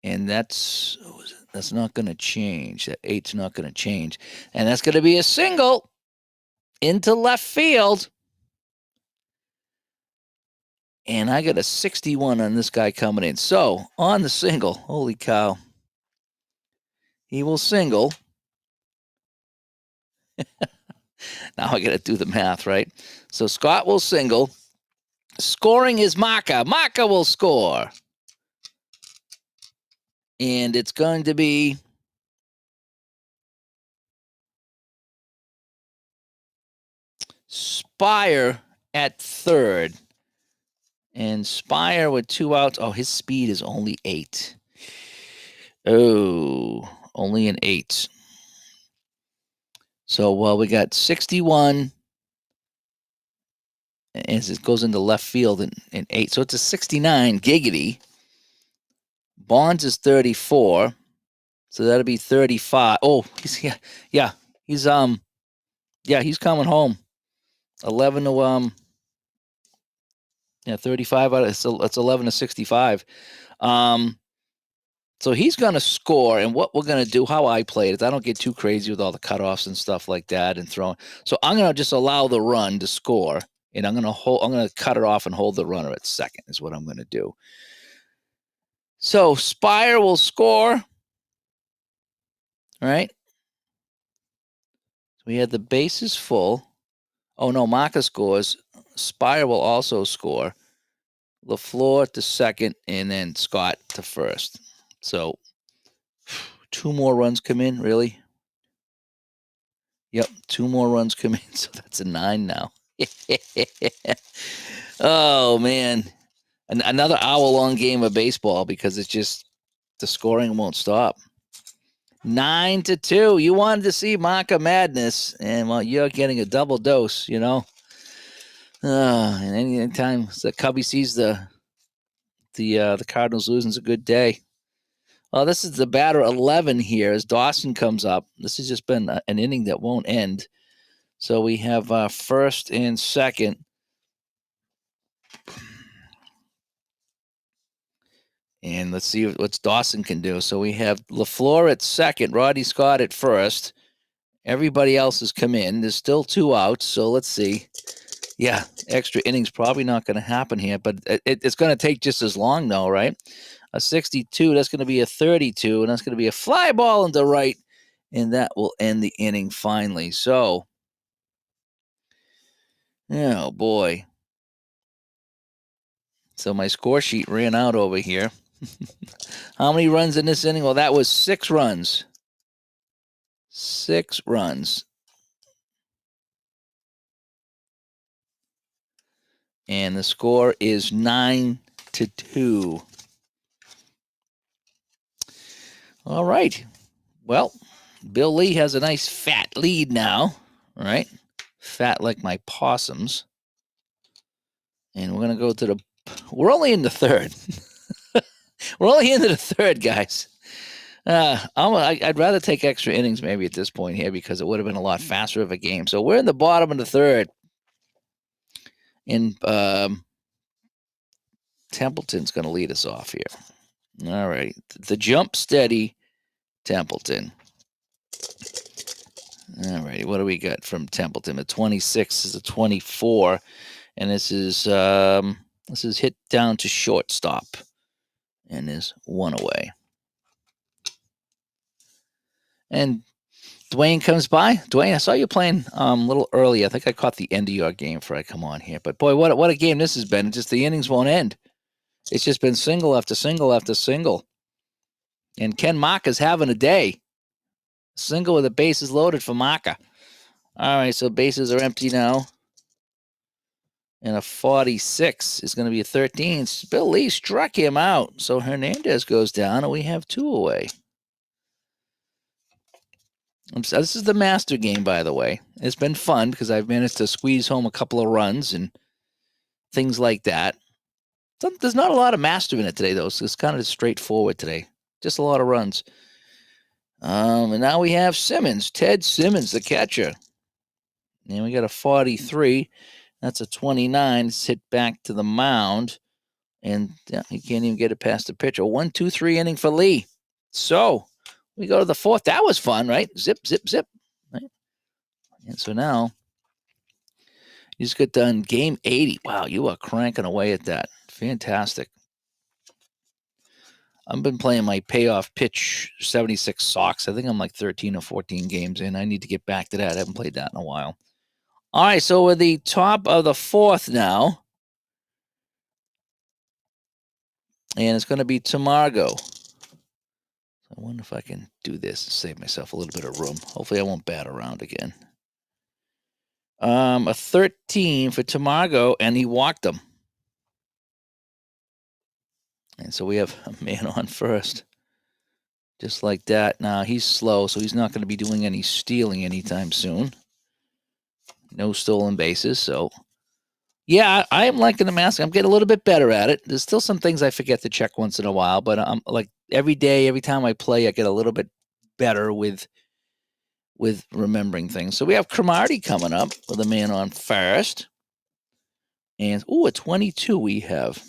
and that's not gonna change. That 8's not gonna change, and that's gonna be a single into left field. And I got a 61 on this guy coming in. So on the single, holy cow, he will single. Now I got to do the math, right? So Scott will single. Scoring is Macha. Macha will score. And it's going to be Spire at third. And Spire with 2 outs. Oh, his speed is only 8. Oh, only an 8. So, well, we got 61 as it goes into left field in 8. So it's a 69 giggity. Bonds is 34. So that'll be 35. Oh, he's yeah. He's he's coming home. 11 to 35 out of so it's 11 to 65. So he's going to score, and what we're going to do, how I play it, is I don't get too crazy with all the cutoffs and stuff like that and throwing. So I'm going to just allow the run to score, and I'm going to cut it off and hold the runner at second is what I'm going to do. So Spire will score. All right. We had the bases full. Oh, no, Macha scores. Spire will also score. LaFleur to second, and then Scott to first. So 2 more runs come in, really? Yep, 2 more runs come in, so that's a 9 now. Oh, man. Another hour-long game of baseball because it's just the scoring won't stop. 9-2. You wanted to see Macha Madness, and, well, you're getting a double dose, you know? And anytime the Cubby sees the Cardinals losing, it's a good day. Well, this is the batter 11 here as Dawson comes up. This has just been an inning that won't end. So we have first and second. And let's see what Dawson can do. So we have LaFleur at second, Rodney Scott at first. Everybody else has come in. There's still 2 outs, so let's see. Yeah, extra innings probably not going to happen here, but it's going to take just as long, though, right? A 62, that's going to be a 32, and that's going to be a fly ball into right, and that will end the inning finally. So, oh, boy. So my score sheet ran out over here. How many runs in this inning? Well, that was 6 runs. 6 runs. And the score is 9-2. All right. Well, Bill Lee has a nice fat lead now, right? Fat like my possums. And we're going to go to the. We're only in the third. We're only into the third, guys. I'd rather take extra innings maybe at this point here because it would have been a lot faster of a game. So we're in the bottom of the third. And Templeton's going to lead us off here. All right. The jump steady, Templeton. All right. What do we got from Templeton? The 26 is a 24. And this is hit down to shortstop. And is one away. And Dwayne comes by. Dwayne, I saw you playing a little early. I think I caught the end of your game before I come on here. But boy, what a game this has been. Just the innings won't end. It's just been single after single after single. And Ken Macha's having a day. Single with the bases loaded for Macha. All right, so bases are empty now. And a 46 is going to be a 13. Bill Lee struck him out. So Hernandez goes down, and we have 2 away. This is the master game, by the way. It's been fun because I've managed to squeeze home a couple of runs and things like that. There's not a lot of master in it today, though. So it's kind of straightforward today. Just a lot of runs. And now we have Simmons. Ted Simmons, the catcher. And we got a 43. That's a 29. It's hit back to the mound. And he can't even get it past the pitcher. 1-2-3 inning for Lee. So we go to the fourth. That was fun, right? Zip, zip, zip. Right? And so now you just got done game 80. Wow, you are cranking away at that. Fantastic. I've been playing my payoff pitch 76 Sox. I think I'm like 13 or 14 games in. I need to get back to that. I haven't played that in a while. All right, so we're the top of the fourth now. And it's going to be Tamargo. I wonder if I can do this and save myself a little bit of room. Hopefully I won't bat around again. A 13 for Tamargo, and he walked him. And so we have a man on first. Just like that. Now, he's slow, so he's not going to be doing any stealing anytime soon. No stolen bases, so... Yeah, I am liking the mask. I'm getting a little bit better at it. There's still some things I forget to check once in a while, but I'm like every day, every time I play, I get a little bit better with remembering things. So we have Cromartie coming up with a man on first. And, a 22 we have.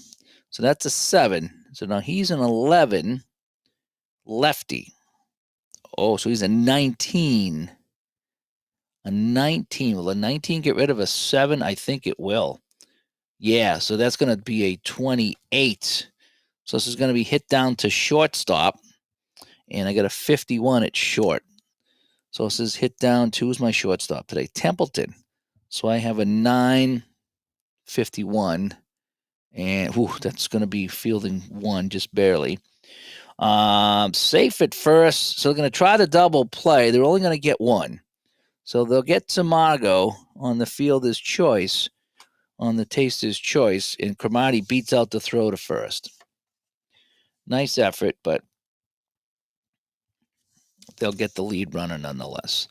So that's a 7. So now he's an 11 lefty. Oh, so he's a 19. A 19. Will a 19 get rid of a 7? I think it will. Yeah, so that's going to be a 28. So this is going to be hit down to shortstop. And I got a 51 at short. So this is hit down to, who's my shortstop today? Templeton. So I have a 951. And that's going to be fielding 1 just barely. Safe at first. So they're going to try the double play. They're only going to get 1. So they'll get Tamargo on the fielder's choice, on the taster's choice, and Cromartie beats out the throw to first. Nice effort, but they'll get the lead runner nonetheless.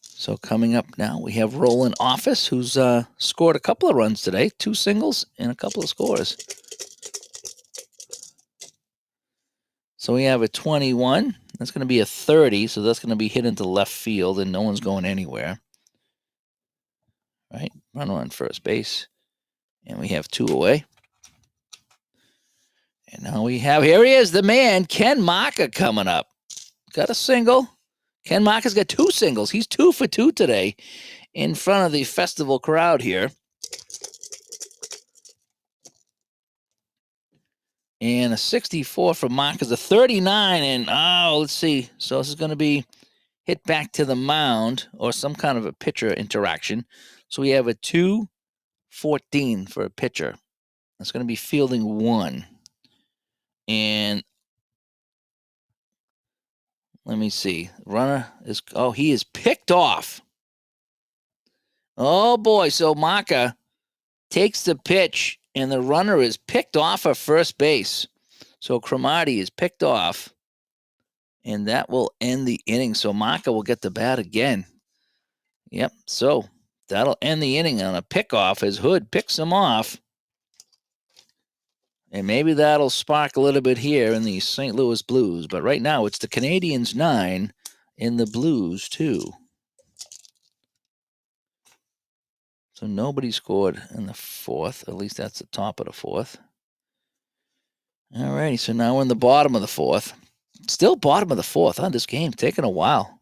So coming up now, we have Roland Office, who's scored a couple of runs today, 2 singles and a couple of scores. So we have a 21. That's going to be a 30, so that's going to be hit into left field, and no one's going anywhere. Right? Runner on first base. And we have 2 away. And now we have, here he is, the man, Ken Macha, coming up. Got a single. Ken Macha's got 2 singles. He's 2 for 2 today in front of the festival crowd here. And a 64 for Macha's a 39. And, let's see. So this is going to be hit back to the mound or some kind of a pitcher interaction. So we have a 2-14 for a pitcher. That's going to be fielding 1. And let me see. Runner is, he is picked off. Oh, boy. So Macha takes the pitch, and the runner is picked off at first base. So Cromartie is picked off. and that will end the inning. So Macha will get the bat again. Yep. So that'll end the inning on a pickoff as Hood picks him off. And maybe that'll spark a little bit here in the St. Louis Blues. But right now it's the Canadiens 9 and the Blues 2. So nobody scored in the fourth. At least that's the top of the fourth. All righty. So now we're in the bottom of the fourth. Still bottom of the fourth, huh? This game taking a while.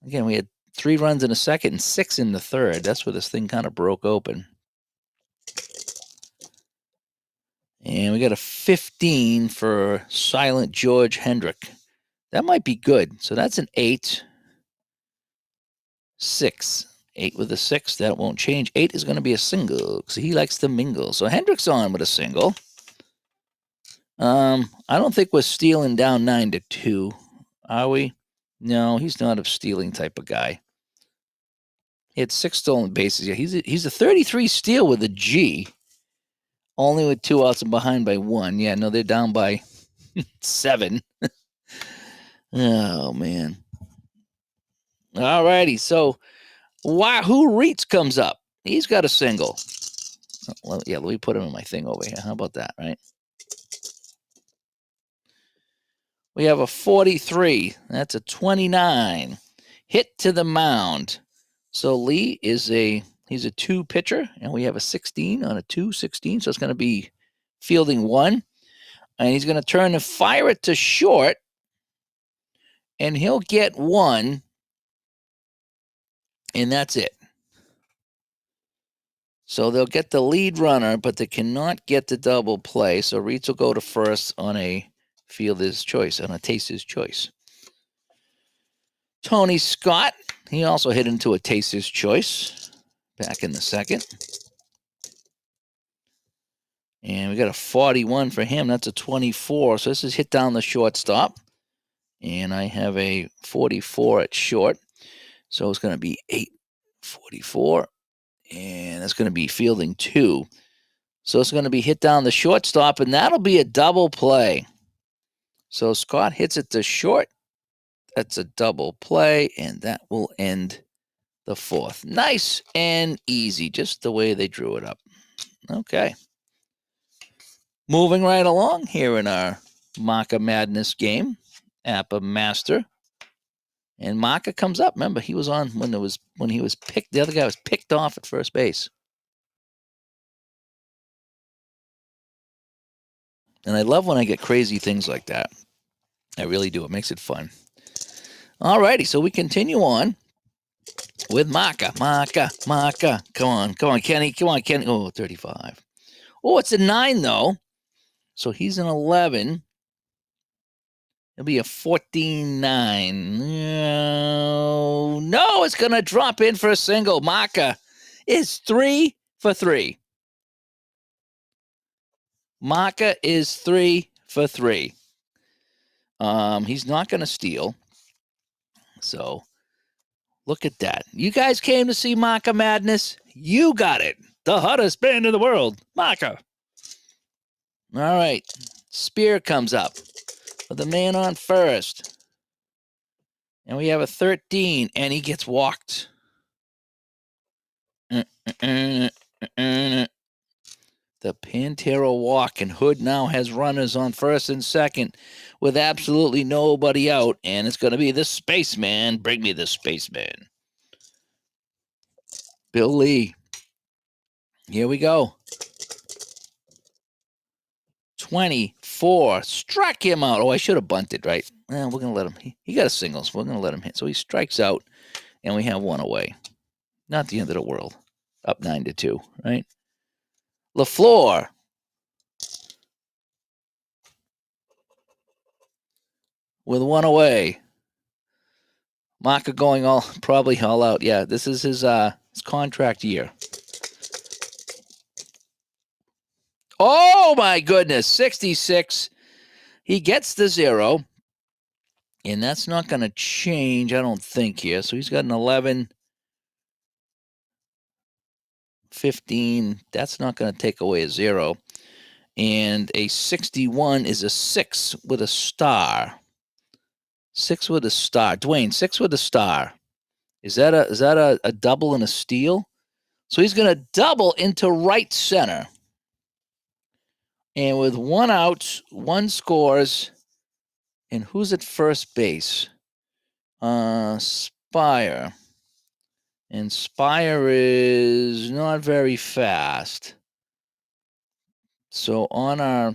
Again, we had 3 runs in the second and 6 in the third. That's where this thing kind of broke open. And we got a 15 for Silent George Hendrick. That might be good. So that's an 8. 6. 8 with a 6. That won't change. 8 is going to be a single because he likes to mingle. So Hendrick's on with a single. I don't think we're stealing down 9-2, are we? No, he's not a stealing type of guy. He had 6 stolen bases. Yeah, he's a 33 steal with a G. Only with 2 outs and behind by 1. Yeah, no, they're down by 7. Oh, man. All righty. So Wahoo Reitz comes up. He's got a single. Let me put him in my thing over here. How about that, right? We have a 43. That's a 29. Hit to the mound. So Lee is he's a 2 pitcher, and we have a 16 on a 2-16. So it's going to be fielding 1. And he's going to turn and fire it to short. And he'll get 1. And that's it. So they'll get the lead runner, but they cannot get the double play. So Reitz will go to first on a fielder's choice, on a taster's choice. Tony Scott, he also hit into a taster's choice back in the second. And we got a 41 for him. That's a 24. So this is hit down the shortstop. And I have a 44 at short. So it's going to be 8-44. And that's going to be fielding 2. So it's going to be hit down the shortstop, and that'll be a double play. So Scott hits it to short. That's a double play, and that will end the fourth. Nice and easy, just the way they drew it up. Okay. Moving right along here in our Macha Madness game, APBA Master. And Macha comes up. Remember, he was on when he was picked. The other guy was picked off at first base. And I love when I get crazy things like that. I really do. It makes it fun. All righty, so we continue on with Macha. Come on, Kenny. Oh, 35. Oh, it's a 9, though. So he's an 11. It'll be a 14-9. No, it's going to drop in for a single. Macha is 3 for 3. Macha is 3 for 3. He's not going to steal. So look at that. You guys came to see Macha Madness. You got it. The hottest band in the world, Macha. All right. Spear comes up with the man on first. And we have a 13, and he gets walked. The Pantera walk, and Hood now has runners on first and second with absolutely nobody out, and it's going to be the Spaceman. Bring me the Spaceman. Bill Lee. Here we go. 24. Struck him out. Oh, I should have bunted, right? We're going to let him. He got a single, so we're going to let him hit. So he strikes out, and we have 1 away. Not the end of the world. Up 9-2, right? LaFleur. With 1 away. Macha going probably all out. Yeah, this is his contract year. Oh, my goodness. 66. He gets the 0. And that's not going to change, I don't think, here. So he's got an 11, 15. That's not going to take away a 0. And a 61 is a 6 with a star. 6 with a star. Dwayne, 6 with a star. Is that a double and a steal? So he's going to double into right center. And with 1 out, 1 scores. And who's at first base? Spire. And Spire is not very fast. So on our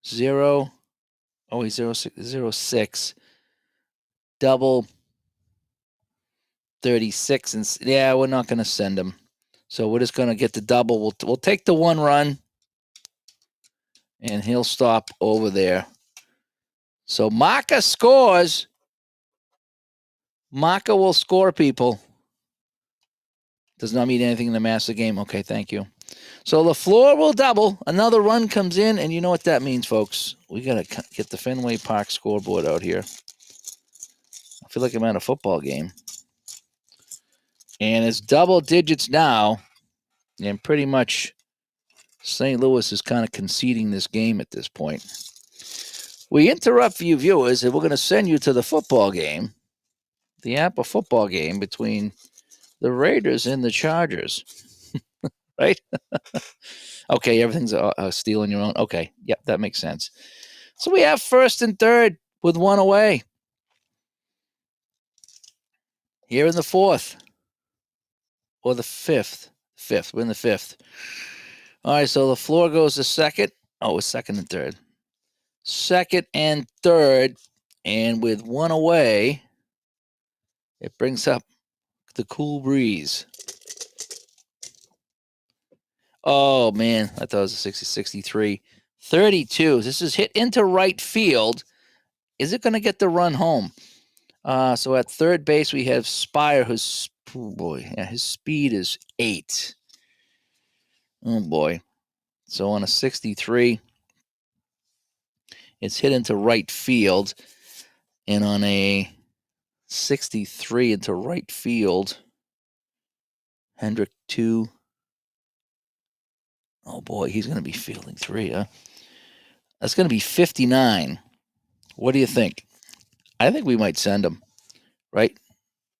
0, oh, he's 06, double 36. And yeah, we're not going to send him. So we're just going to get the double. We'll take the 1 run. And he'll stop over there. So Macha scores. Macha will score, people. Does not mean anything in the master game. Okay, thank you. So LaFleur will double. Another run comes in, and you know what that means, folks. We got to get the Fenway Park scoreboard out here. I feel like I'm at a football game. And it's double digits now, and pretty much St. Louis is kind of conceding this game at this point. We interrupt you viewers, and we're going to send you to the football game, the APBA football game between the Raiders and the Chargers. Right? Okay, everything's a steal on your own. Okay, yep, that makes sense. So we have first and third with 1 away. Here in the 4th. Or the 5th. 5th. We're in the 5th. All right, so LaFleur goes to second. Oh, it's second and third. Second and third. And with 1 away, it brings up the cool breeze. Oh, man. I thought it was a 60, 63. 32. This is hit into right field. Is it going to get the run home? So at third base, we have Spire, who's, oh boy, yeah, his speed is 8. Oh, boy. So on a 63, it's hit into right field. And on a 63 into right field, Hendrick 2. Oh, boy, he's going to be fielding 3, huh? That's going to be 59. What do you think? I think we might send him, right?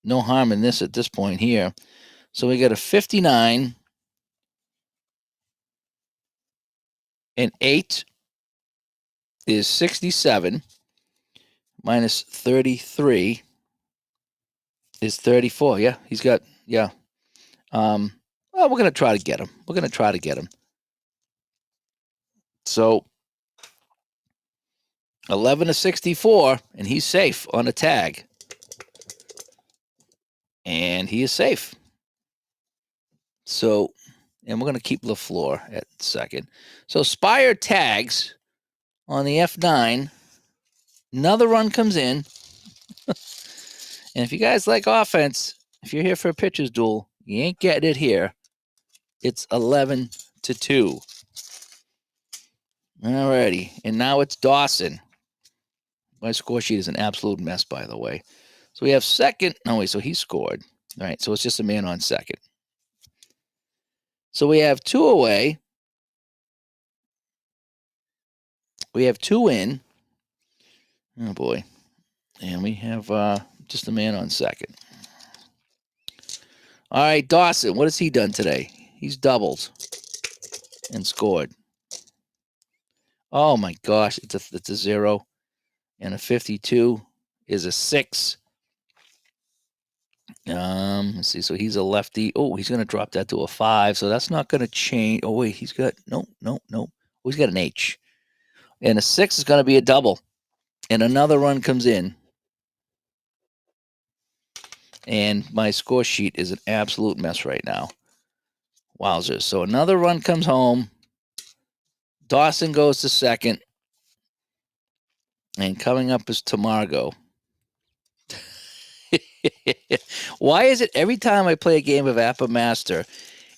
No harm in this at this point here. So we got a 59 and 8 is 67 minus 33 is 34. Yeah, he's got, yeah. Well, we're going to try to get him. We're going to try to get him. So 11 to 64, and he's safe on a tag. And he is safe. So, and we're going to keep LaFleur at second. So Spire tags on the F9. Another run comes in. And if you guys like offense, if you're here for a pitcher's duel, you ain't getting it here. It's 11 to 2. Alrighty. And now it's Dawson. My score sheet is an absolute mess, by the way. So we have second. No, wait, so he scored. All right, so it's just a man on second. So we have 2 away. We have 2 in. Oh, boy. And we have just a man on second. All right, Dawson, what has he done today? He's doubled and scored. Oh, my gosh, it's a 0. And a 52 is a 6. Let's see. So he's a lefty. Oh, he's going to drop that to a 5. So that's not going to change. Oh, wait, he's got no. Oh, he's got an H. And a 6 is going to be a double. And another run comes in. And my score sheet is an absolute mess right now. Wowzers. So another run comes home. Dawson goes to second. And coming up is Tamargo. Why is it every time I play a game of APBA Master,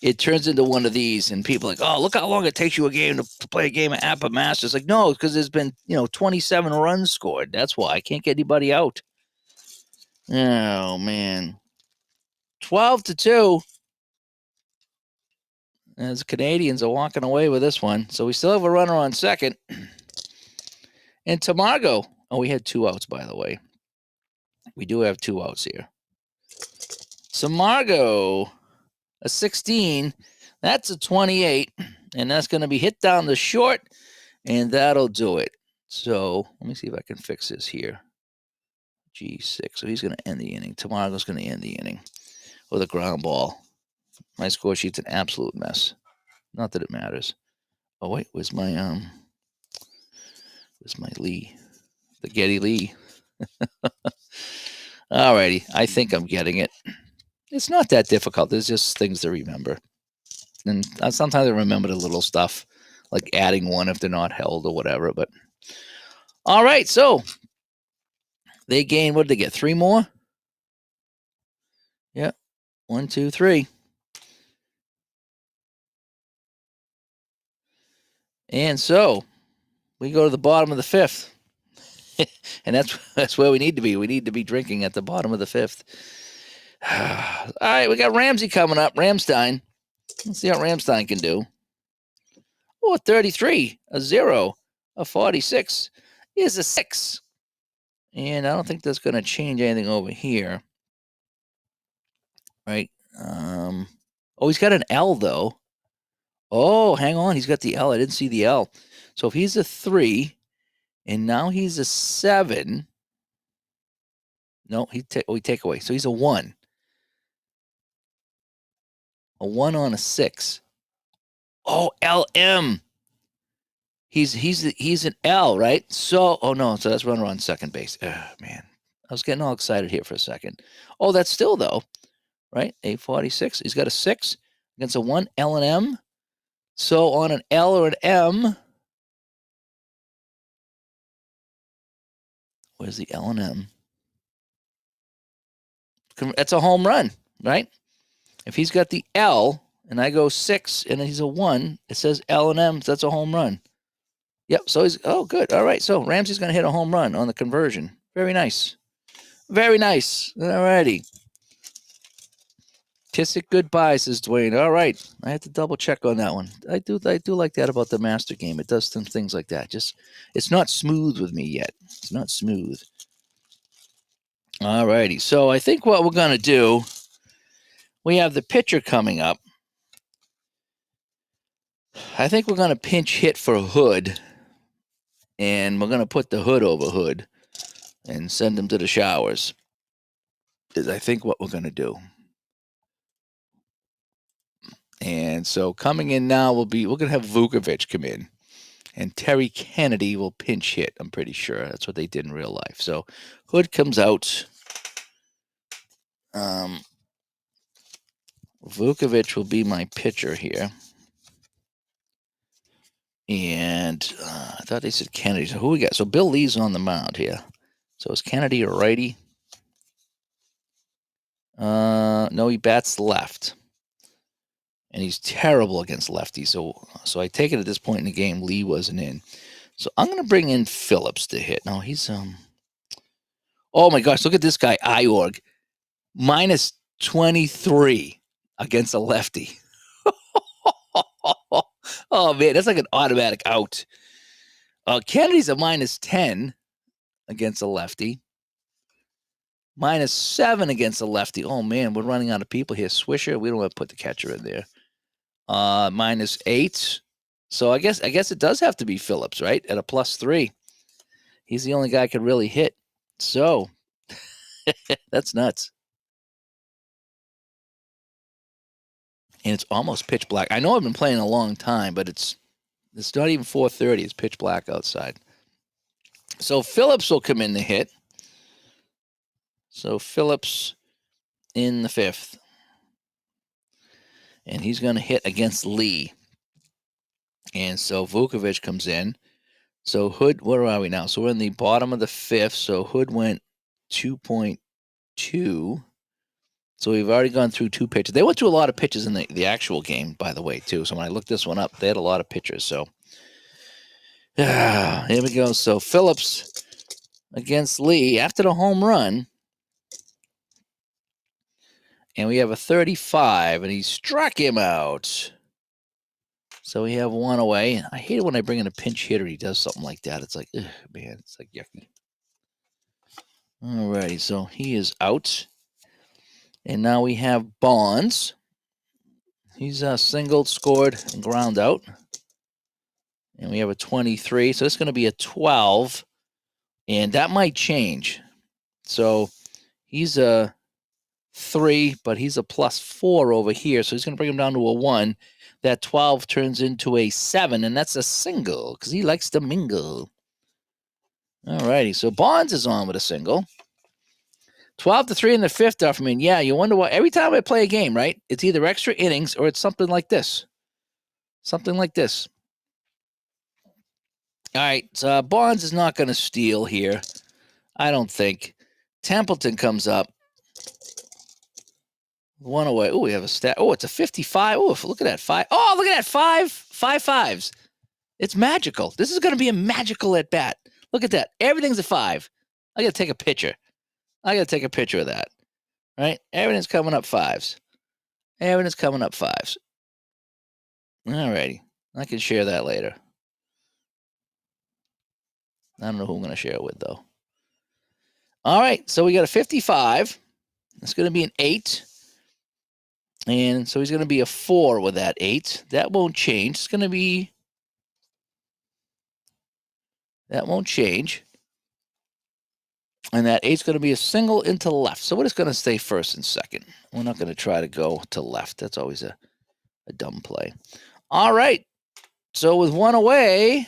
it turns into one of these, and people are like, oh, look how long it takes you a game to play a game of APBA Master. It's like, no, because there's been, 27 runs scored. That's why I can't get anybody out. Oh, man. 12 to 2. As Canadians are walking away with this one. So we still have a runner on second. And Tamargo Oh, we had 2 outs, by the way. We do have 2 outs here. So Margot, a 16. That's a 28. And that's going to be hit down the short. And that'll do it. So let me see if I can fix this here. G6. So he's going to end the inning. Tamargo's going to end the inning with a ground ball. My score sheet's an absolute mess. Not that it matters. Oh wait, where's my Lee? The Getty Lee. Alrighty, I think I'm getting it. It's not that difficult. There's just things to remember, and sometimes I remember the little stuff, like adding one if they're not held or whatever. But all right, so they gain. What did they get? 3 more? Yep. 1, 2, 3. And so we go to the bottom of the 5th. And that's where we need to be. We need to be drinking at the bottom of the 5th. All right, we got Ramsey coming up. Ramstein. Let's see what Ramstein can do. Oh, a 33, a 0, a 46 is a 6. And I don't think that's going to change anything over here. Right? Oh, he's got an L, though. Oh, hang on. He's got the L. I didn't see the L. So if he's a 3, and now he's a 7. No, we take away. So he's a 1. A 1 on a 6. Oh, LM. He's an L, right? So, oh no, so that's runner on second base. Man, I was getting all excited here for a second. Oh, that's still though, right? 846. He's got a 6 against a 1, L and M. So on an L or an M, where's the L and M? That's a home run, right? If he's got the L and I go 6 and he's a 1, it says L and M. So that's a home run. Yep. So he's good. All right. So Ramsey's going to hit a home run on the conversion. Very nice. Very nice. All righty. Kiss it goodbye, says Dwayne. All right. I had to double check on that one. I do like that about the master game. It does some things like that. Just it's not smooth with me yet. It's not smooth. All righty. So I think what we're going to do, we have the pitcher coming up. I think we're going to pinch hit for Hood. And we're going to put the Hood over Hood and send him to the showers. Is I think what we're going to do. And so coming in now we're going to have Vukovic come in. And Terry Kennedy will pinch hit, I'm pretty sure. That's what they did in real life. So Hood comes out. Vukovic will be my pitcher here. And I thought they said Kennedy. So who we got? So Bill Lee's on the mound here. So is Kennedy a righty? No, he bats left. And he's terrible against lefties. So I take it at this point in the game, Lee wasn't in. So I'm going to bring in Phillips to hit. No, he's oh my gosh, look at this guy, Iorg. Minus 23 against a lefty. Oh man, that's like an automatic out. Kennedy's a minus 10 against a lefty. Minus 7 against a lefty. Oh man, we're running out of people here. Swisher, we don't want to put the catcher in there. Minus 8. So I guess it does have to be Phillips, right? At a plus 3. He's the only guy I could really hit. So that's nuts. And it's almost pitch black. I know I've been playing a long time, but it's not even 4:30. It's pitch black outside. So Phillips will come in to hit. So Phillips in the 5th. And he's going to hit against Lee. And so Vukovic comes in. So Hood, where are we now? So we're in the bottom of the 5th. So Hood went 2.2. So we've already gone through 2 pitches. They went through a lot of pitches in the actual game, by the way, too. So when I looked this one up, they had a lot of pitchers. So here we go. So Phillips against Lee after the home run. And we have a 35, and he struck him out. So we have 1 away. I hate it when I bring in a pinch hitter. He does something like that. It's like, ugh, man, it's like yucky. Alrighty, so he is out. And now we have Bonds. He's singled, scored, and ground out. And we have a 23. So it's going to be a 12. And that might change. So he's a 3, but he's a +4 over here. So he's going to bring him down to a 1. That 12 turns into a 7, and that's a single because he likes to mingle. Alrighty, so Bonds is on with a single. 12-3 in the fifth, Dufferman. Yeah, you wonder why. Every time I play a game, right, it's either extra innings or it's something like this. Something like this. All right, so Bonds is not going to steal here. I don't think. Templeton comes up. 1 away. Oh, we have a stat. Oh, it's a 55. Oh, look at that. 5. Oh, look at that. 5 fives. It's magical. This is going to be a magical at bat. Look at that. Everything's a 5. I got to take a picture. I got to take a picture of that. Right? Everything's coming up 5s. Everything's coming up 5s. All righty. I can share that later. I don't know who I'm going to share it with, though. All right. So we got a 55. It's going to be an 8. And so he's going to be a 4 with that 8. That won't change. It's going to be... That won't change. And that 8's going to be a single into left. So we're just going to stay first and second. We're not going to try to go to left. That's always a dumb play. All right. So with 1 away,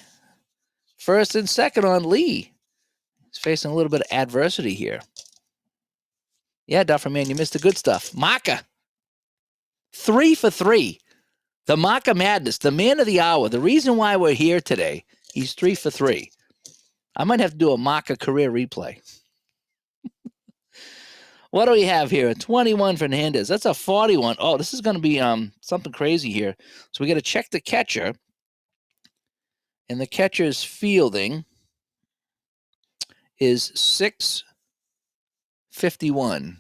first and second on Lee. He's facing a little bit of adversity here. Yeah, Duffer man, you missed the good stuff. Macha. 3 for 3. The Macha Madness, the man of the hour. The reason why we're here today, he's 3 for 3. I might have to do a Macha career replay. What do we have here? A 21 for Hernandez. That's a 41. Oh, this is going to be something crazy here. So we got to check the catcher. And the catcher's fielding is 651.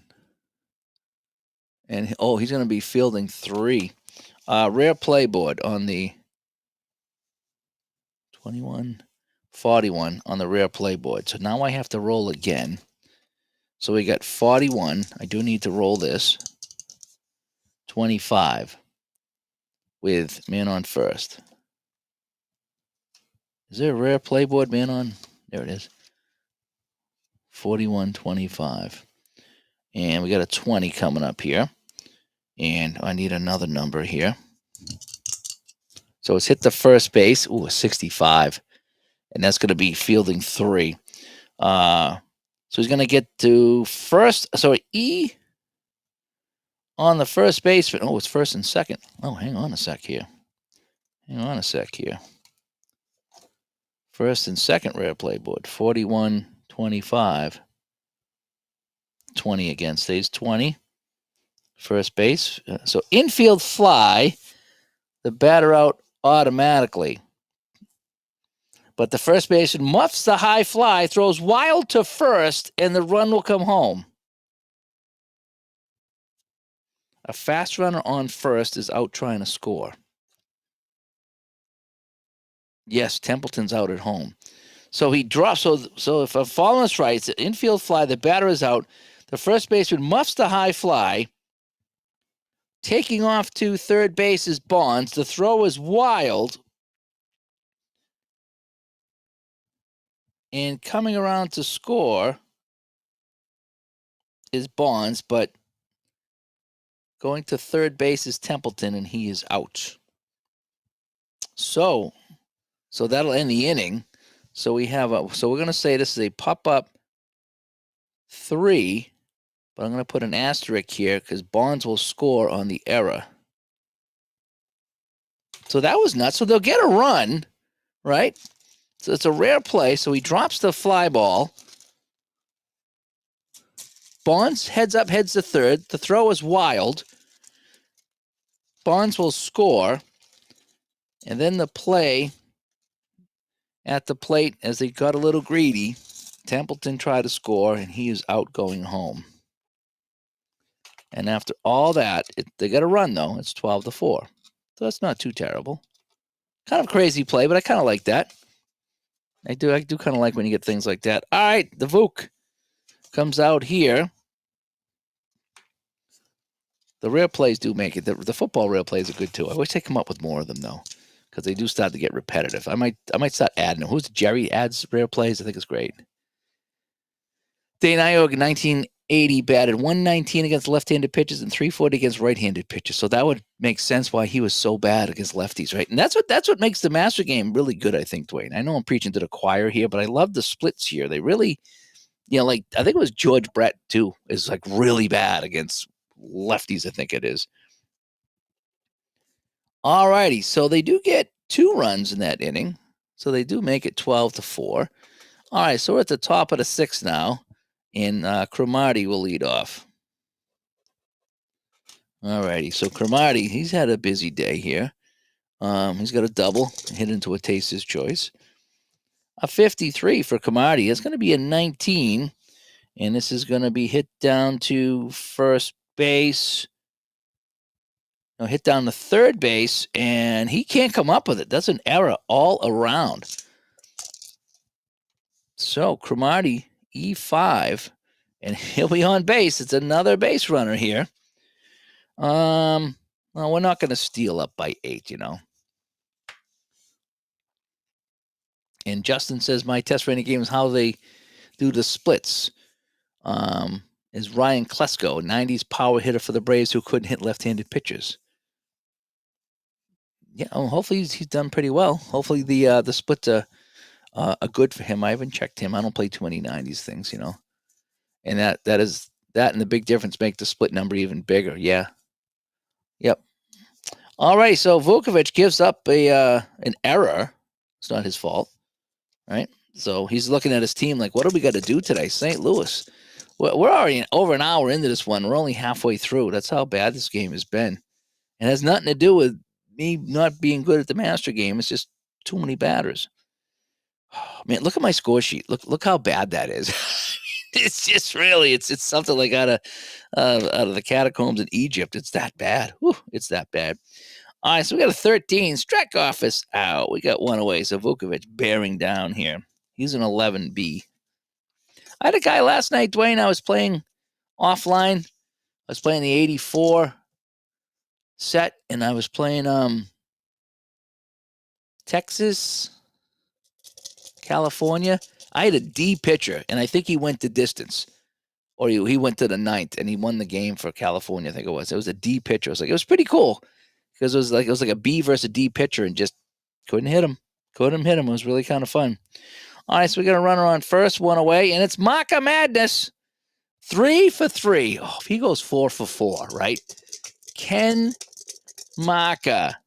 And, oh, he's going to be fielding 3. Rare play board on the 21, 41 on the rare play board. So now I have to roll again. So we got 41. I do need to roll this. 25 with man on first. Is there a rare play board man on? There it is. 41, 25. And we got a 20 coming up here. And I need another number here. So it's hit the first base. Ooh, a 65. And that's going to be fielding 3. So he's going to get to first. So E on the first baseman. Oh, it's first and second. Oh, hang on a sec here. First and second rare play board. 41, 25. 20 again. Stays 20. First base. So infield fly. The batter out automatically. But the first baseman muffs the high fly, throws wild to first, and the run will come home. A fast runner on first is out trying to score. Yes, Templeton's out at home. So he drops. So if I'm following this right, it's an infield fly. The batter is out. The first baseman muffs the high fly. Taking off to third base is Bonds. The throw is wild. And coming around to score is Bonds, but going to third base is Templeton, and he is out. So that'll end the inning. So we have so we're going to say this is a pop-up 3, but I'm going to put an asterisk here because Bonds will score on the error. So that was nuts. So they'll get a run, right? So it's a rare play. So he drops the fly ball. Bonds heads up, heads to third. The throw is wild. Bonds will score. And then the play at the plate, as they got a little greedy, Templeton tried to score, and he is out going home. And after all that, they got a run, though. It's 12-4. So that's not too terrible. Kind of crazy play, but I kind of like that. I do kind of like when you get things like that. All right, the Vuk. comes out here. The rare plays do make it. The football rare plays are good too. I wish they come up with more of them though, because they do start to get repetitive. I might start adding them. Who's Jerry adds rare plays? I think it's great. Dane Iog, 1980, batted 119 against left-handed pitchers and 340 against right-handed pitchers. So that would make sense why he was so bad against lefties, right? And that's what makes the Master game really good, I think, Dwayne. I know I'm preaching to the choir here, but I love the splits here. They really, like I think it was George Brett too, is like really bad against lefties. I think it is. All righty, so they do get 2 runs in that inning, so they do make it 12-4. All right, so we're at the top of the 6th now, and Cromartie will lead off. All righty, so Cromartie, he's had a busy day here. He's got a double, hit into a taster's choice. A 53 for Cromartie. It's going to be a 19, and this is going to be hit down to first base. No, hit down to third base, and he can't come up with it. That's an error all around. So Cromartie, E5, and he'll be on base. It's another base runner here. Well, we're not going to steal up by 8, And Justin says my test for any game is how they do the splits. Is Ryan Klesko, 90s power hitter for the Braves who couldn't hit left-handed pitchers. Yeah, hopefully he's done pretty well. Hopefully the splits are good for him. I haven't checked him. I don't play too many 90s things, And that and the big difference make the split number even bigger. Yeah. Yep. All right, so Vukovic gives up an error. It's not his fault, right? So he's looking at his team like, what do we got to do today? St. Louis. We're already over an hour into this one. We're only halfway through. That's how bad this game has been. It has nothing to do with me not being good at the Master game. It's just too many batters. Oh, man, look at my score sheet. Look how bad that is. It's just really it's something like out of the catacombs in Egypt. It's that bad. Whew, it's that bad. All right, so we got a 13. Streckoff is out. We got one away. So Vukovic bearing down here. He's an 11B. I had a guy last night, Dwayne. I was playing offline. I was playing the 84 set, and I was playing Texas, California. I had a D pitcher, and I think he went the distance. Or he went to the 9th, and he won the game for California, I think it was. It was a D pitcher. It was pretty cool. Because it was like a B versus a D pitcher and just couldn't hit him. Couldn't hit him. It was really kind of fun. All right, so we got a runner on first, one away, and it's Macha Madness. 3 for 3. Oh, if he goes 4 for 4, right? Ken Macha.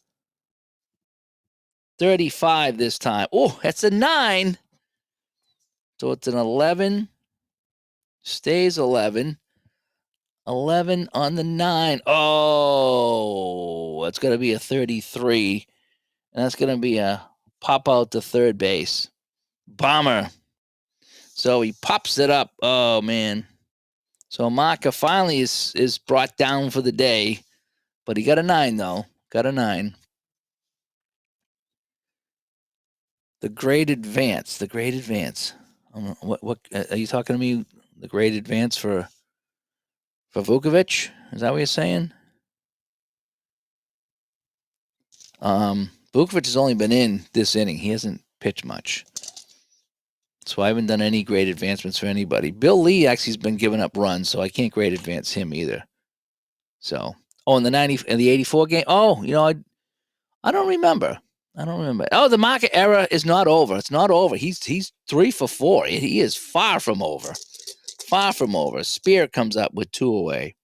35 this time. Oh, that's a 9. So it's an 11. Stays 11. 11 on the 9. Oh, that's going to be a 33. And that's going to be a pop out to third base. Bomber. So he pops it up. Oh, man. So Macha finally is brought down for the day. But he got a 9, though. Got a 9. The grade advance. The grade advance. What are you talking to me? The grade advance for Vukovic? Is that what you're saying? Vukovic has only been in this inning. He hasn't pitched much. So I haven't done any grade advancements for anybody. Bill Lee actually has been giving up runs, so I can't grade advance him either. So, in the 84 game. Oh, I don't remember. Oh, the Macha era is not over. It's not over. He's 3 for 4. He is far from over. Far from over. Spear comes up with 2 away.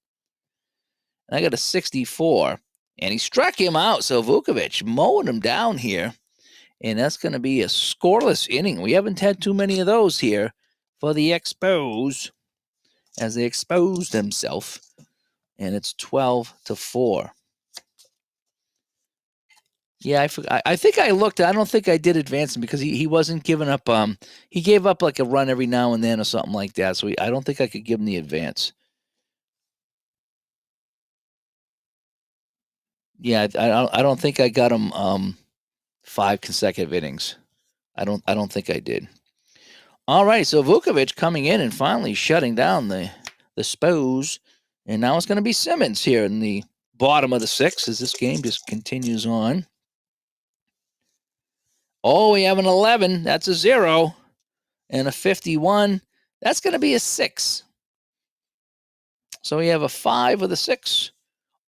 And I got a 64, and he struck him out. So Vukovic mowing him down here. And that's going to be a scoreless inning. We haven't had too many of those here for the Expos as they expose themselves. And it's 12-4. Yeah, I think I looked. I don't think I did advance him because he wasn't giving up. He gave up like a run every now and then or something like that. So I don't think I could give him the advance. Yeah, I don't think I got him 5 consecutive innings. I don't think I did. All right, so Vukovic coming in and finally shutting down the Spos. And now it's going to be Simmons here in the bottom of the 6th as this game just continues on. Oh, we have an 11. That's a 0. And a 51. That's going to be a 6. So we have a 5 with a 6.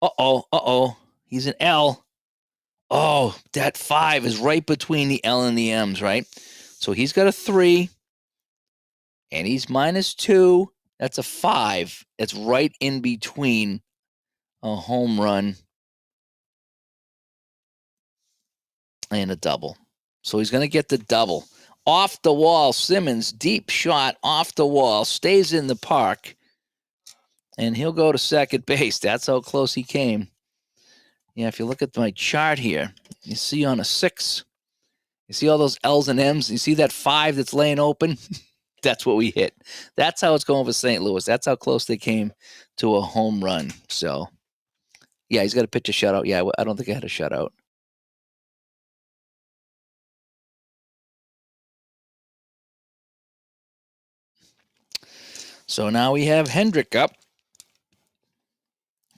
Uh-oh. He's an L. Oh, that 5 is right between the L and the M's, right? So he's got a 3. And he's -2. That's a 5. It's right in between a home run and a double. So he's going to get the double. Off the wall, Simmons, deep shot off the wall, stays in the park, and he'll go to second base. That's how close he came. Yeah, if you look at my chart here, you see on a 6, you see all those L's and M's, you see that 5 that's laying open? That's what we hit. That's how it's going for St. Louis. That's how close they came to a home run. So, yeah, he's got to pitch a shutout. Yeah, I don't think I had a shutout. So now we have Hendrick up.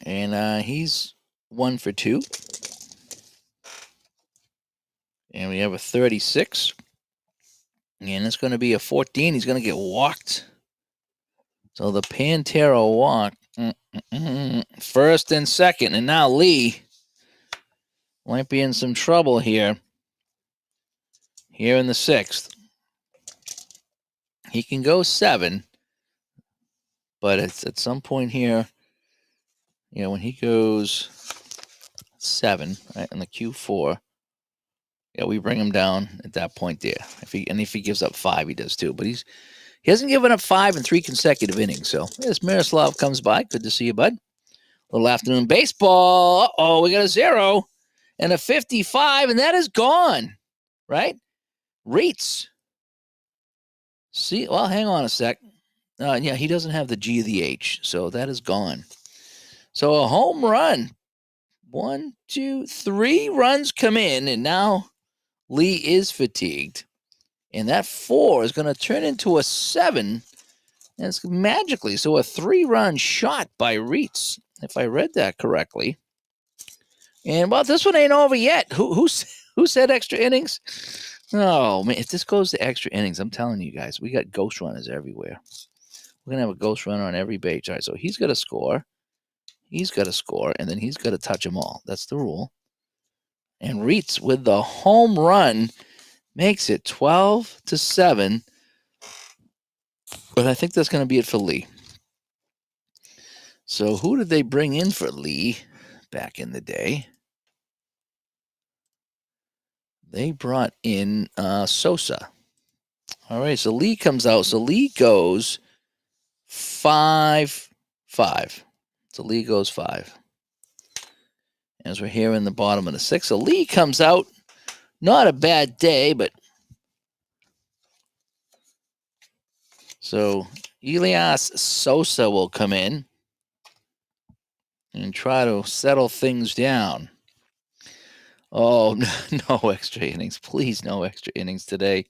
And he's 1 for 2. And we have a 36. And it's going to be a 14. He's going to get walked. So the Pantera walk. First and second. And now Lee might be in some trouble here. Here in the 6th. He can go 7. But it's at some point here, when he goes 7, right, in the Q4, we bring him down at that point there. If he gives up 5, he does too. But he hasn't given up 5 in 3 consecutive innings. So as Miroslav comes by, good to see you, bud. Little afternoon baseball. Uh-oh, we got a 0 and a 55, and that is gone, right? Reitz. See, well, hang on a sec. Yeah, he doesn't have the G of the H, so that is gone. So a home run. 1, 2, 3 runs come in, and now Lee is fatigued. And that 4 is going to turn into a 7. And it's magically. So a 3-run shot by Reitz, if I read that correctly. And, well, this one ain't over yet. Who said extra innings? Oh, man, if this goes to extra innings, I'm telling you guys, we got ghost runners everywhere. We're going to have a ghost runner on every base. All right, so he's got to score. He's got to score, and then he's got to touch them all. That's the rule. And Reitz with the home run makes it 12-7. But I think that's going to be it for Lee. So who did they bring in for Lee back in the day? They brought in Sosa. All right, so Lee comes out. So Lee goes 5-5. So Lee goes 5. As we're here in the bottom of the 6th. So Lee comes out. Not a bad day, but so Elias Sosa will come in and try to settle things down. Oh, no extra innings. Please, no extra innings today.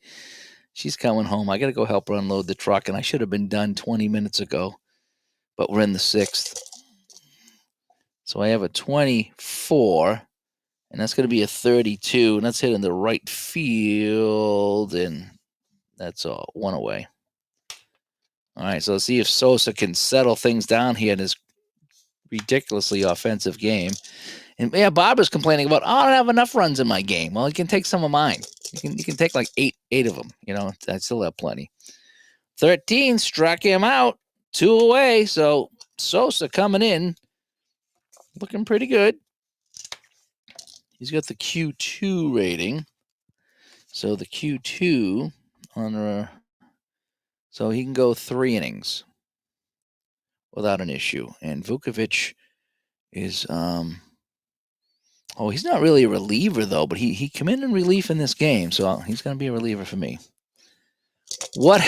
She's coming home. I got to go help her unload the truck, and I should have been done 20 minutes ago. But we're in the 6th. So I have a 24, and that's going to be a 32, and that's hitting the right field, and that's all. 1 away. All right, so let's see if Sosa can settle things down here in his ridiculously offensive game. And yeah, Barbara's complaining about, I don't have enough runs in my game. Well, you can take some of mine. You can take like eight of them. I still have plenty. 13 struck him out. 2 away. So Sosa coming in, looking pretty good. He's got the Q2 rating. So the Q2 on so he can go 3 innings without an issue. And Vukovic is he's not really a reliever though, but he come in relief in this game, so he's going to be a reliever for me. What?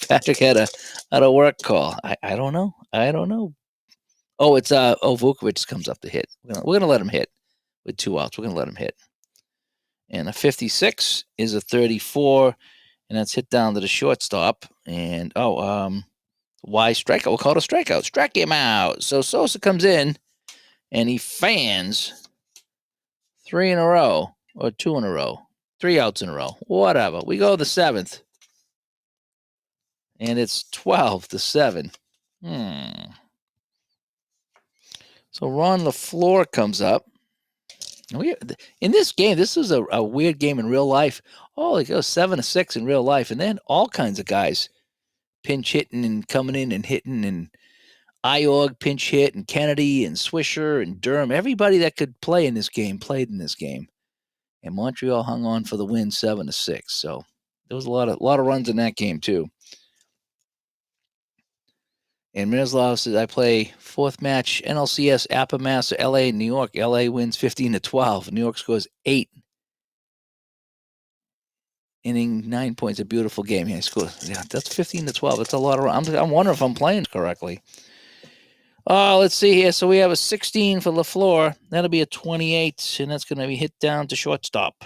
Patrick had a work call. I don't know. Oh, it's Vukovic comes up to hit. We're gonna let him hit with 2 outs. We're gonna let him hit. And a 56 is a 34, and that's hit down to the shortstop. And why strikeout? We'll call it a strikeout. Strike him out. So Sosa comes in, and he fans 3 in a row or 2 in a row, 3 outs in a row, whatever. We go to the 7th, and it's 12-7. So Ron LaFleur comes up. In this game, this is a weird game in real life. Oh, it goes 7-6 in real life, and then all kinds of guys pinch hitting and coming in and hitting, and Iorg pinch hit, and Kennedy and Swisher and Durham. Everybody that could play in this game played in this game, and Montreal hung on for the win 7-6. So there was a lot of runs in that game too. And Miroslav says, I play 4th match, NLCS, APBA Macha, LA, New York. LA wins 15-12. New York scores 8. Inning 9 points, a beautiful game. Yeah, that's 15-12. That's a lot of. I'm wondering if I'm playing correctly. Let's see here. So we have a 16 for LaFleur. That'll be a 28, and that's going to be hit down to shortstop.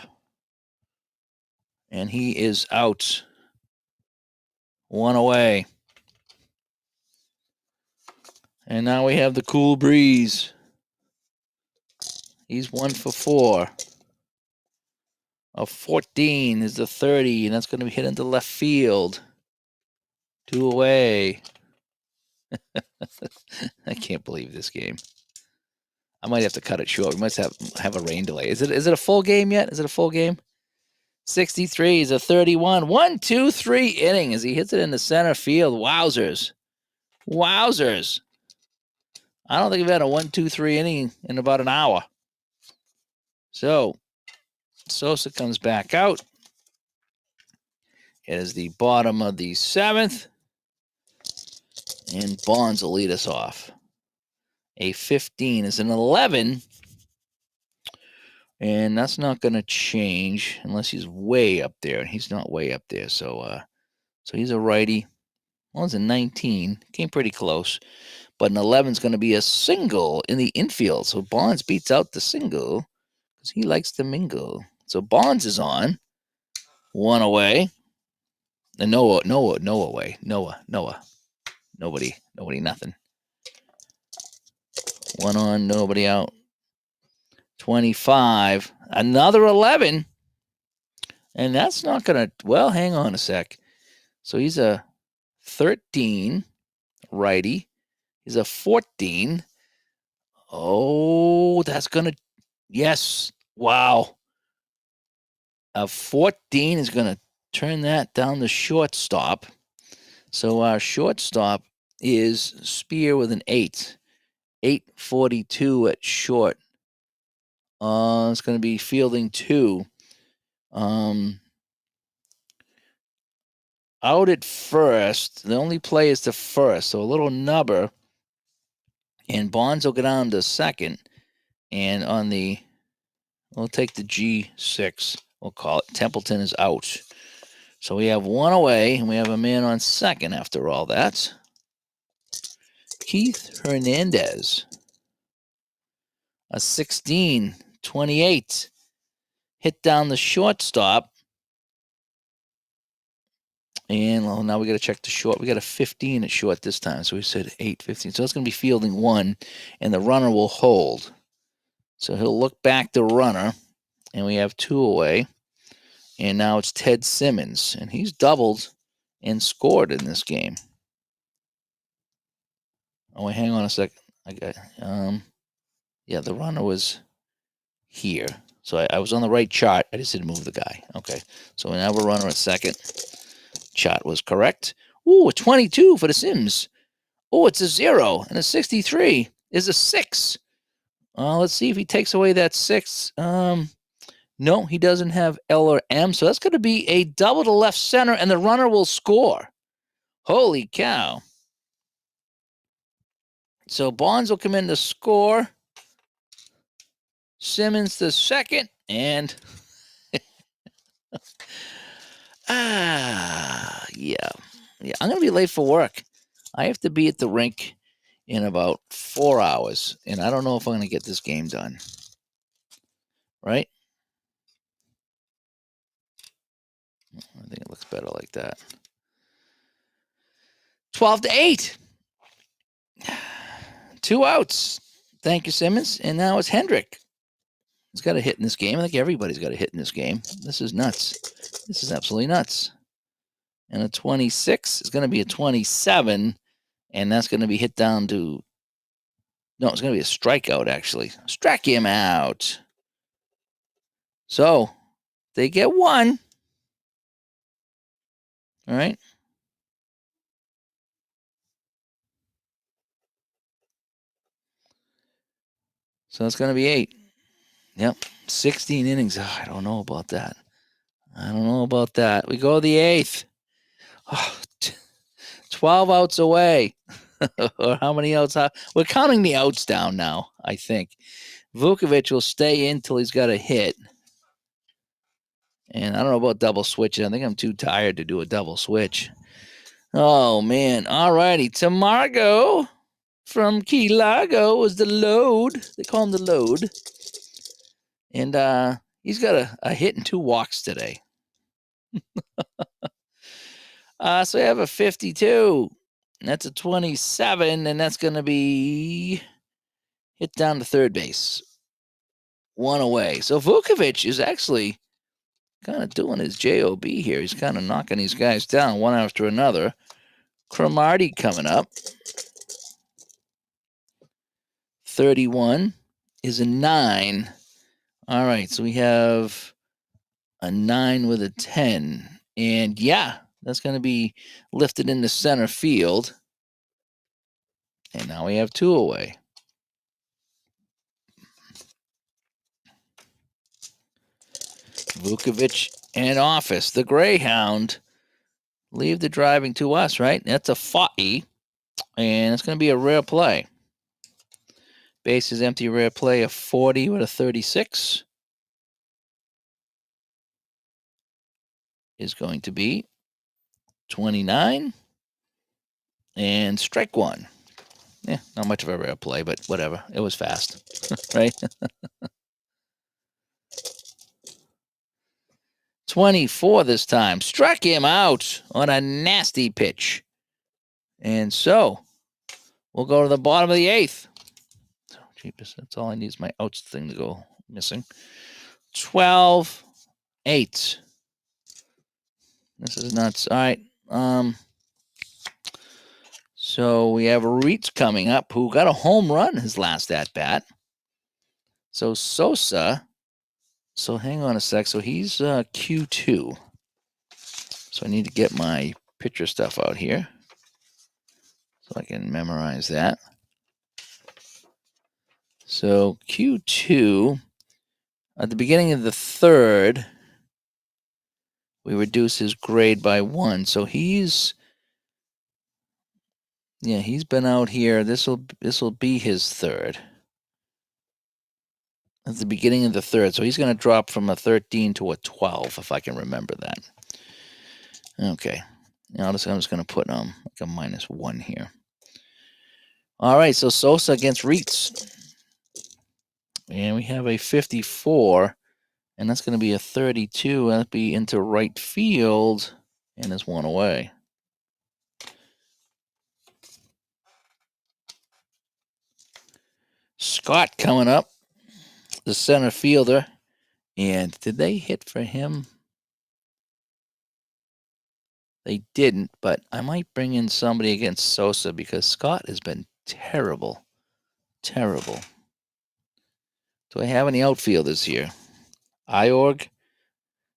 And he is out. 1 away. And now we have the cool breeze. He's 1 for 4. A 14 is the 30, and that's going to be hit into left field. 2 away. I can't believe this game. I might have to cut it short. We must have a rain delay. Is it a full game yet? Is it a full game? 63 is a 31. 1, 2, 3 inning as he hits it in the center field. Wowzers. I don't think we've had a 1, 2, 3 inning in about an hour. So Sosa comes back out. It is the bottom of the 7th. And Bonds will lead us off. A 15 is an 11. And that's not going to change unless he's way up there. And he's not way up there. So he's a righty. Well, it's a 19. Came pretty close. But an 11 is going to be a single in the infield. So Bonds beats out the single because he likes to mingle. So Bonds is on. 1 away. And Noah away. Noah. Nobody, nothing. 1 on, nobody out. 25. Another 11. And that's not going to, well, hang on a sec. So he's a 13 righty. He's a 14. Oh, that's going to, yes. Wow. A 14 is going to turn that down the shortstop. So our shortstop is Spear with an 8. 842 at short. It's going to be fielding 2. Out at first. The only play is to first. So a little nubber. And Bonds will go down to second. And on the, we'll take the G6. We'll call it. Templeton is out. So we have 1 away. And we have a man on second after all that. Keith Hernandez. A 16. 28. Hit down the shortstop. And well, now we got to check the short. We got a 15 at short this time. So we said 8-15. So it's going to be fielding 1, and the runner will hold. So he'll look back the runner, and we have 2 away. And now it's Ted Simmons, and he's doubled and scored in this game. Oh, wait, hang on a second. I got yeah, the runner was here. So I was on the right chart. I just didn't move the guy. Okay. So now we're runner at second. Chart was correct. Ooh, a 22 for the Sims. Oh, it's a 0. And a 63 is a 6. Let's see if he takes away that 6. No, he doesn't have L or M. So that's going to be a double to left center, and the runner will score. Holy cow. So Bonds will come in to score. Simmons the second. And yeah. I'm going to be late for work. I have to be at the rink in about 4 hours, and I don't know if I'm going to get this game done. Right? think it looks better like that. 12-8. 2 outs. Thank you, Simmons. And now it's Hendrick. He's got a hit in this game. I think everybody's got a hit in this game. This is nuts. This is absolutely nuts. And a 26 is going to be a 27, and that's going to be hit down to... No, it's going to be a strikeout, actually. Strike him out. So, they get 1. All right. So it's going to be 8. Yep. 16 innings. Oh, I don't know about that. We go to the 8th. Oh, 12 outs away. Or how many outs? We're counting the outs down now, I think. Vukovic will stay in till he's got a hit. And I don't know about double switching. I think I'm too tired to do a double switch. Oh, man. All righty. Tamargo from Key Largo was the load. They call him the load. And he's got a hit and 2 walks today. So we have a 52. And that's a 27, and that's going to be hit down to third base. 1 away. So Vukovic is actually kind of doing his job here. He's kind of knocking these guys down one after another. Cromartie coming up. 31 is a 9. All right, so we have a 9 with a 10. And yeah, that's going to be lifted into center field. And now we have 2 away. Vukovic and Office, the Greyhound, leave the driving to us, right? That's a 40, and it's going to be a rare play. Bases empty, rare play, a 40 with a 36 is going to be 29, and strike 1. Yeah, not much of a rare play, but whatever. It was fast, right? 24 this time. Struck him out on a nasty pitch. And so we'll go to the bottom of the 8th. So, cheapest. That's all I need is my outs thing to go missing. 12-8. This is nuts. All right. So we have Reitz coming up, who got a home run his last at-bat. So Sosa... So hang on a sec. So he's Q2. So I need to get my pitcher stuff out here so I can memorize that. So Q2, at the beginning of the 3rd, we reduce his grade by 1. So he's been out here. This will be his 3rd. At the beginning of the 3rd. So he's going to drop from a 13 to a 12, if I can remember that. Okay. Now I'm just going to put like a -1 here. All right, so Sosa against Reitz. And we have a 54, and that's going to be a 32. That'll be into right field, and there's 1 away. Scott coming up, the center fielder. And did they hit for him? They didn't, but I might bring in somebody against Sosa because Scott has been terrible. Terrible. Do I have any outfielders here? Iorg?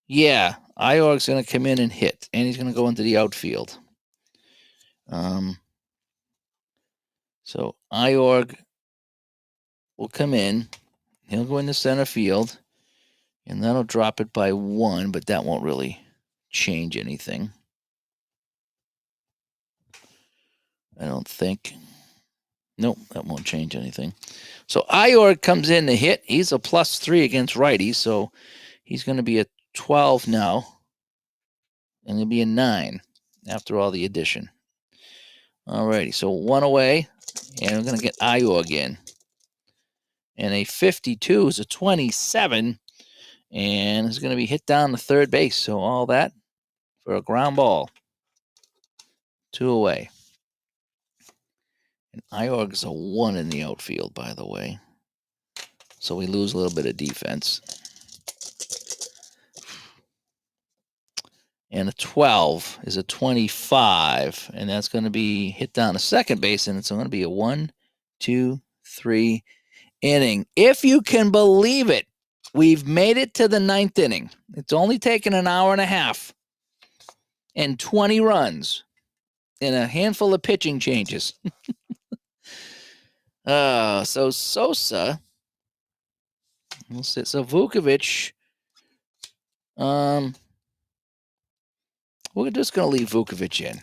Yeah, Iorg's going to come in and hit, and he's going to go into the outfield. So Iorg will come in. He'll go into center field, and that'll drop it by 1, but that won't really change anything. I don't think. Nope, that won't change anything. So Iorg comes in to hit. He's a +3 against righties, so he's going to be a 12 now, and he'll be a 9 after all the addition. Alrighty, so 1 away, and we're going to get Iorg in. And a 52 is a 27, and it's going to be hit down to third base. So all that for a ground ball. 2 away. And Iorg's a 1 in the outfield, by the way. So we lose a little bit of defense. And a 12 is a 25. And that's going to be hit down to second base. And it's going to be a 1, 2, 3 inning. If you can believe it, we've made it to the 9th inning. It's only taken an hour and a half and 20 runs and a handful of pitching changes. So Sosa, we'll see. So Vukovic, we're just going to leave Vukovic in.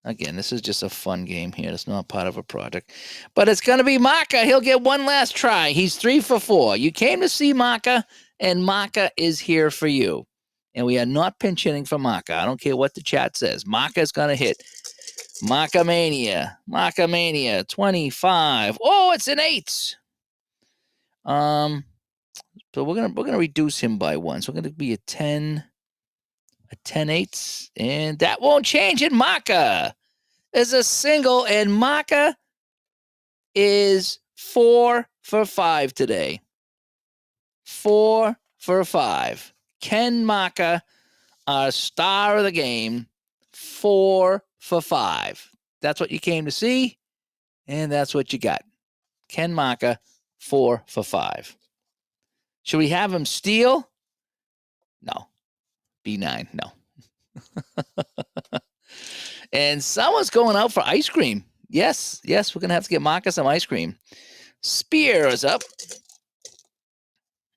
Again, this is just a fun game here. It's not part of a project. But it's going to be Macha. He'll get one last try. He's 3 for 4. You came to see Macha, and Macha is here for you. And we are not pinch hitting for Macha. I don't care what the chat says. Macha is going to hit. Macha Mania. Macha Mania. 25. Oh, it's an 8. So we're gonna reduce him by 1. So we're gonna be a 10. A 10-8, and that won't change it. Macha is a single, and Macha is 4 for 5 today. 4 for 5. Ken Macha, our star of the game, 4 for 5. That's what you came to see, and that's what you got. Ken Macha, 4 for 5. Should we have him steal? No. B9, no. And someone's going out for ice cream. Yes, we're going to have to get Macha some ice cream. Spear is up.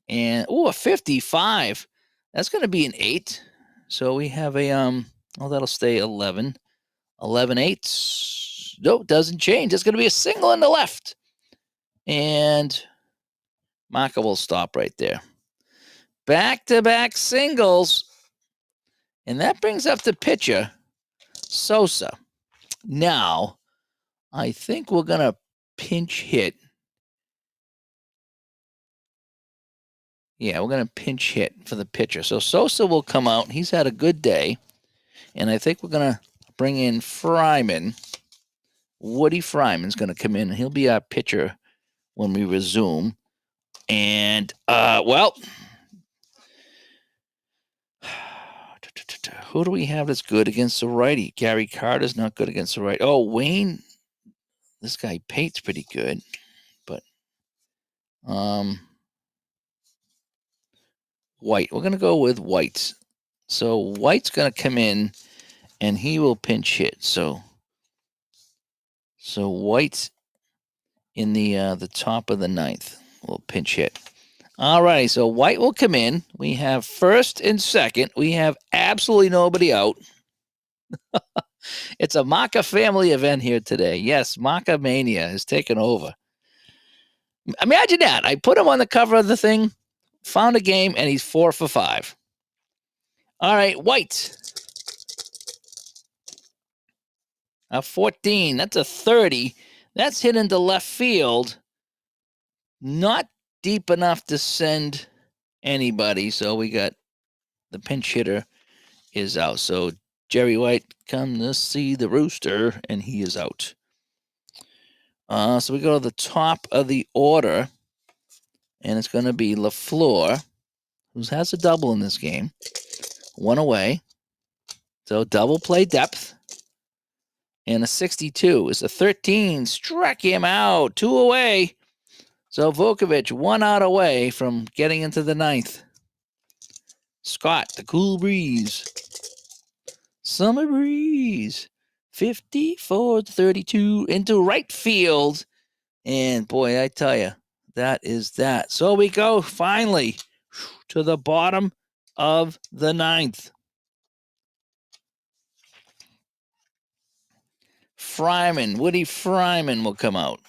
And, a 55. That's going to be an 8. So we have a, that'll stay 11. 11-8. Nope, doesn't change. It's going to be a single in the left. And Macha will stop right there. Back-to-back singles. And that brings up the pitcher, Sosa. Now, I think we're going to pinch hit. Yeah, we're going to pinch hit for the pitcher. So Sosa will come out. He's had a good day. And I think we're going to bring in Fryman. Woody Fryman's going to come in. And he'll be our pitcher when we resume. And, who do we have that's good against the righty? Gary Carter's not good against the righty. Oh, Wayne. This guy Pate's pretty good. But White. We're going to go with White. So White's going to come in and he will pinch hit. So White in the top of the 9th will pinch hit. All right, so White will come in. We have first and second. We have absolutely nobody out. It's a Macha family event here today. Yes, Macha Mania has taken over. Imagine that. I put him on the cover of the thing, found a game, and he's 4 for 5. All right, White. A 14. That's a 30. That's hit into left field. Not deep enough to send anybody. So we got the pinch hitter is out. So Jerry White, come to see the rooster, and he is out. So we go to the top of the order, and it's going to be LaFleur, who has a double in this game. 1 away. So double play depth. And a 62 is a 13. Struck him out. 2 away. So Vukovic 1 out away from getting into the 9th. Scott, the cool breeze. Summer breeze. 54-32 into right field. And boy, I tell you, that is that. So we go finally to the bottom of the 9th. Fryman, Woody Fryman will come out.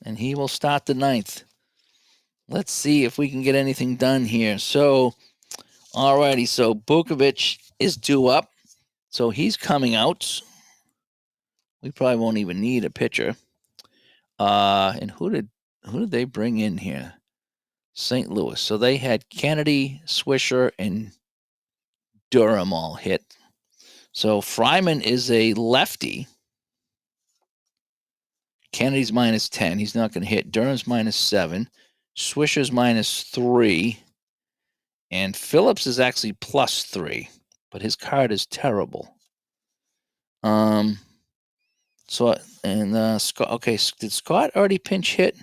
And he will start the 9th. Let's see if we can get anything done here. So, alrighty. So Vukovic is due up. So he's coming out. We probably won't even need a pitcher. And who did they bring in here? St. Louis. So they had Kennedy, Swisher, and Durham all hit. So Fryman is a lefty. Kennedy's -10. He's not going to hit. Durham's -7. Swisher's -3. And Phillips is actually +3, but his card is terrible. So, and Scott, okay, did Scott already pinch hit?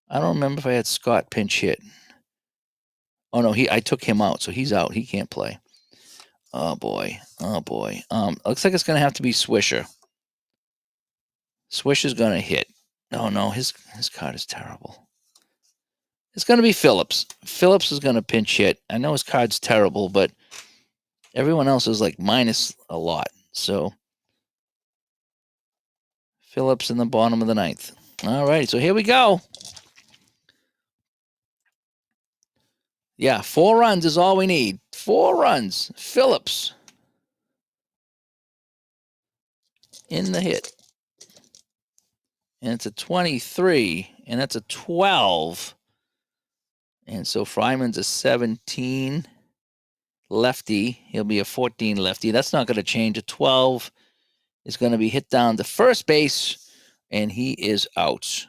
I don't remember if I had Scott pinch hit. Oh no, I took him out, so he's out. He can't play. Oh boy. Looks like it's gonna have to be Swisher. Swisher's gonna hit. Oh no, his card is terrible. It's gonna be Phillips. Phillips is gonna pinch hit. I know his card's terrible, but everyone else is like minus a lot. So Phillips in the bottom of the ninth. All right, so here we go. Yeah, 4 runs is all we need. 4 runs. Phillips in the hit. And it's a 23, and that's a 12. And so Fryman's a 17 lefty. He'll be a 14 lefty. That's not going to change. A 12 is going to be hit down to first base, and he is out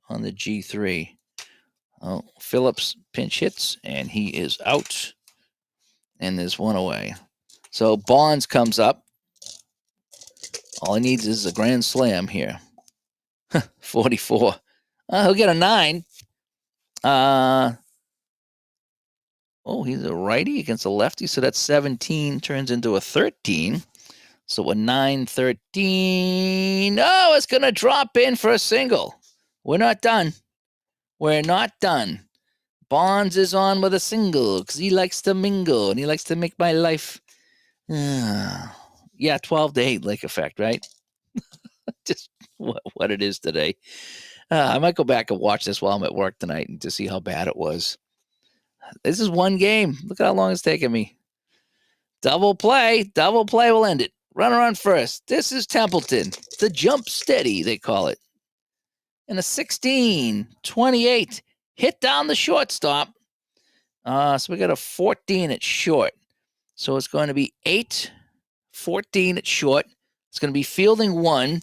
on the G3. Oh, Phillips pinch hits, and he is out. And there's one away. So Bonds comes up. All he needs is a grand slam here. 44. He'll get a 9. He's a righty against a lefty, so that's 17 turns into a 13. So a 9-13. Oh, it's going to drop in for a single. We're not done. We're not done. Bonds is on with a single because he likes to mingle and he likes to make my life. Yeah, 12-8 lake effect, right? Just what it is today. I might go back and watch this while I'm at work tonight and to see how bad it was. This is one game. Look at how long it's taken me. Double play will end it. Runner on first. This is Templeton. The jump steady, they call it. And a 16-28 hit down the shortstop. So we got a 14 at short. So it's going to be 8-14 at short. It's going to be fielding 1.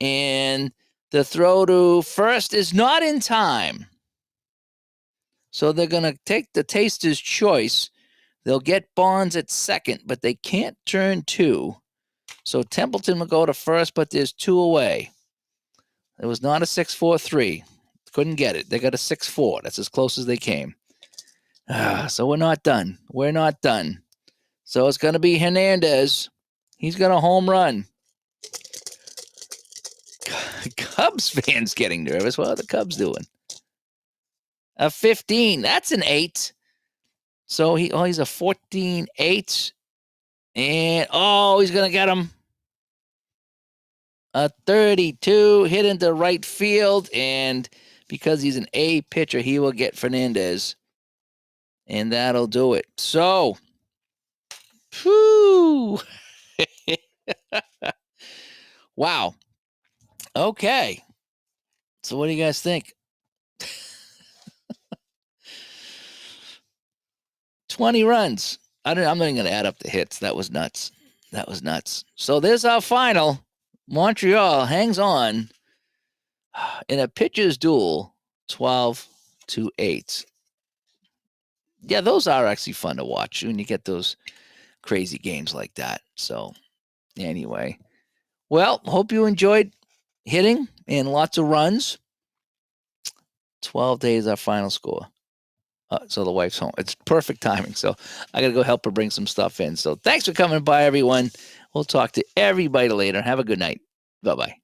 And the throw to first is not in time. So they're going to take the taster's choice. They'll get Bonds at second, but they can't turn 2. So Templeton will go to first, but there's 2 away. It was not a 6-4-3. Couldn't get it. They got a 6-4. That's as close as they came. So we're not done. We're not done. So it's going to be Hernandez. He's going to home run. Cubs fans getting nervous. What are the Cubs doing? A 15. That's an 8. So he's a 14-8. And, he's going to get him. A 32 hit into right field. And because he's an A pitcher, he will get Fernandez. And that'll do it. So, whew. Wow. Okay. So what do you guys think? 20 runs. I'm not even going to add up the hits. That was nuts. So there's our final. Montreal hangs on in a pitcher's duel, 12-8. Yeah, those are actually fun to watch when you get those crazy games like that. So anyway, well, hope you enjoyed hitting and lots of runs. 12 days our final score. So the wife's home. It's perfect timing. So I got to go help her bring some stuff in. So thanks for coming by, everyone. We'll talk to everybody later. Have a good night. Bye-bye.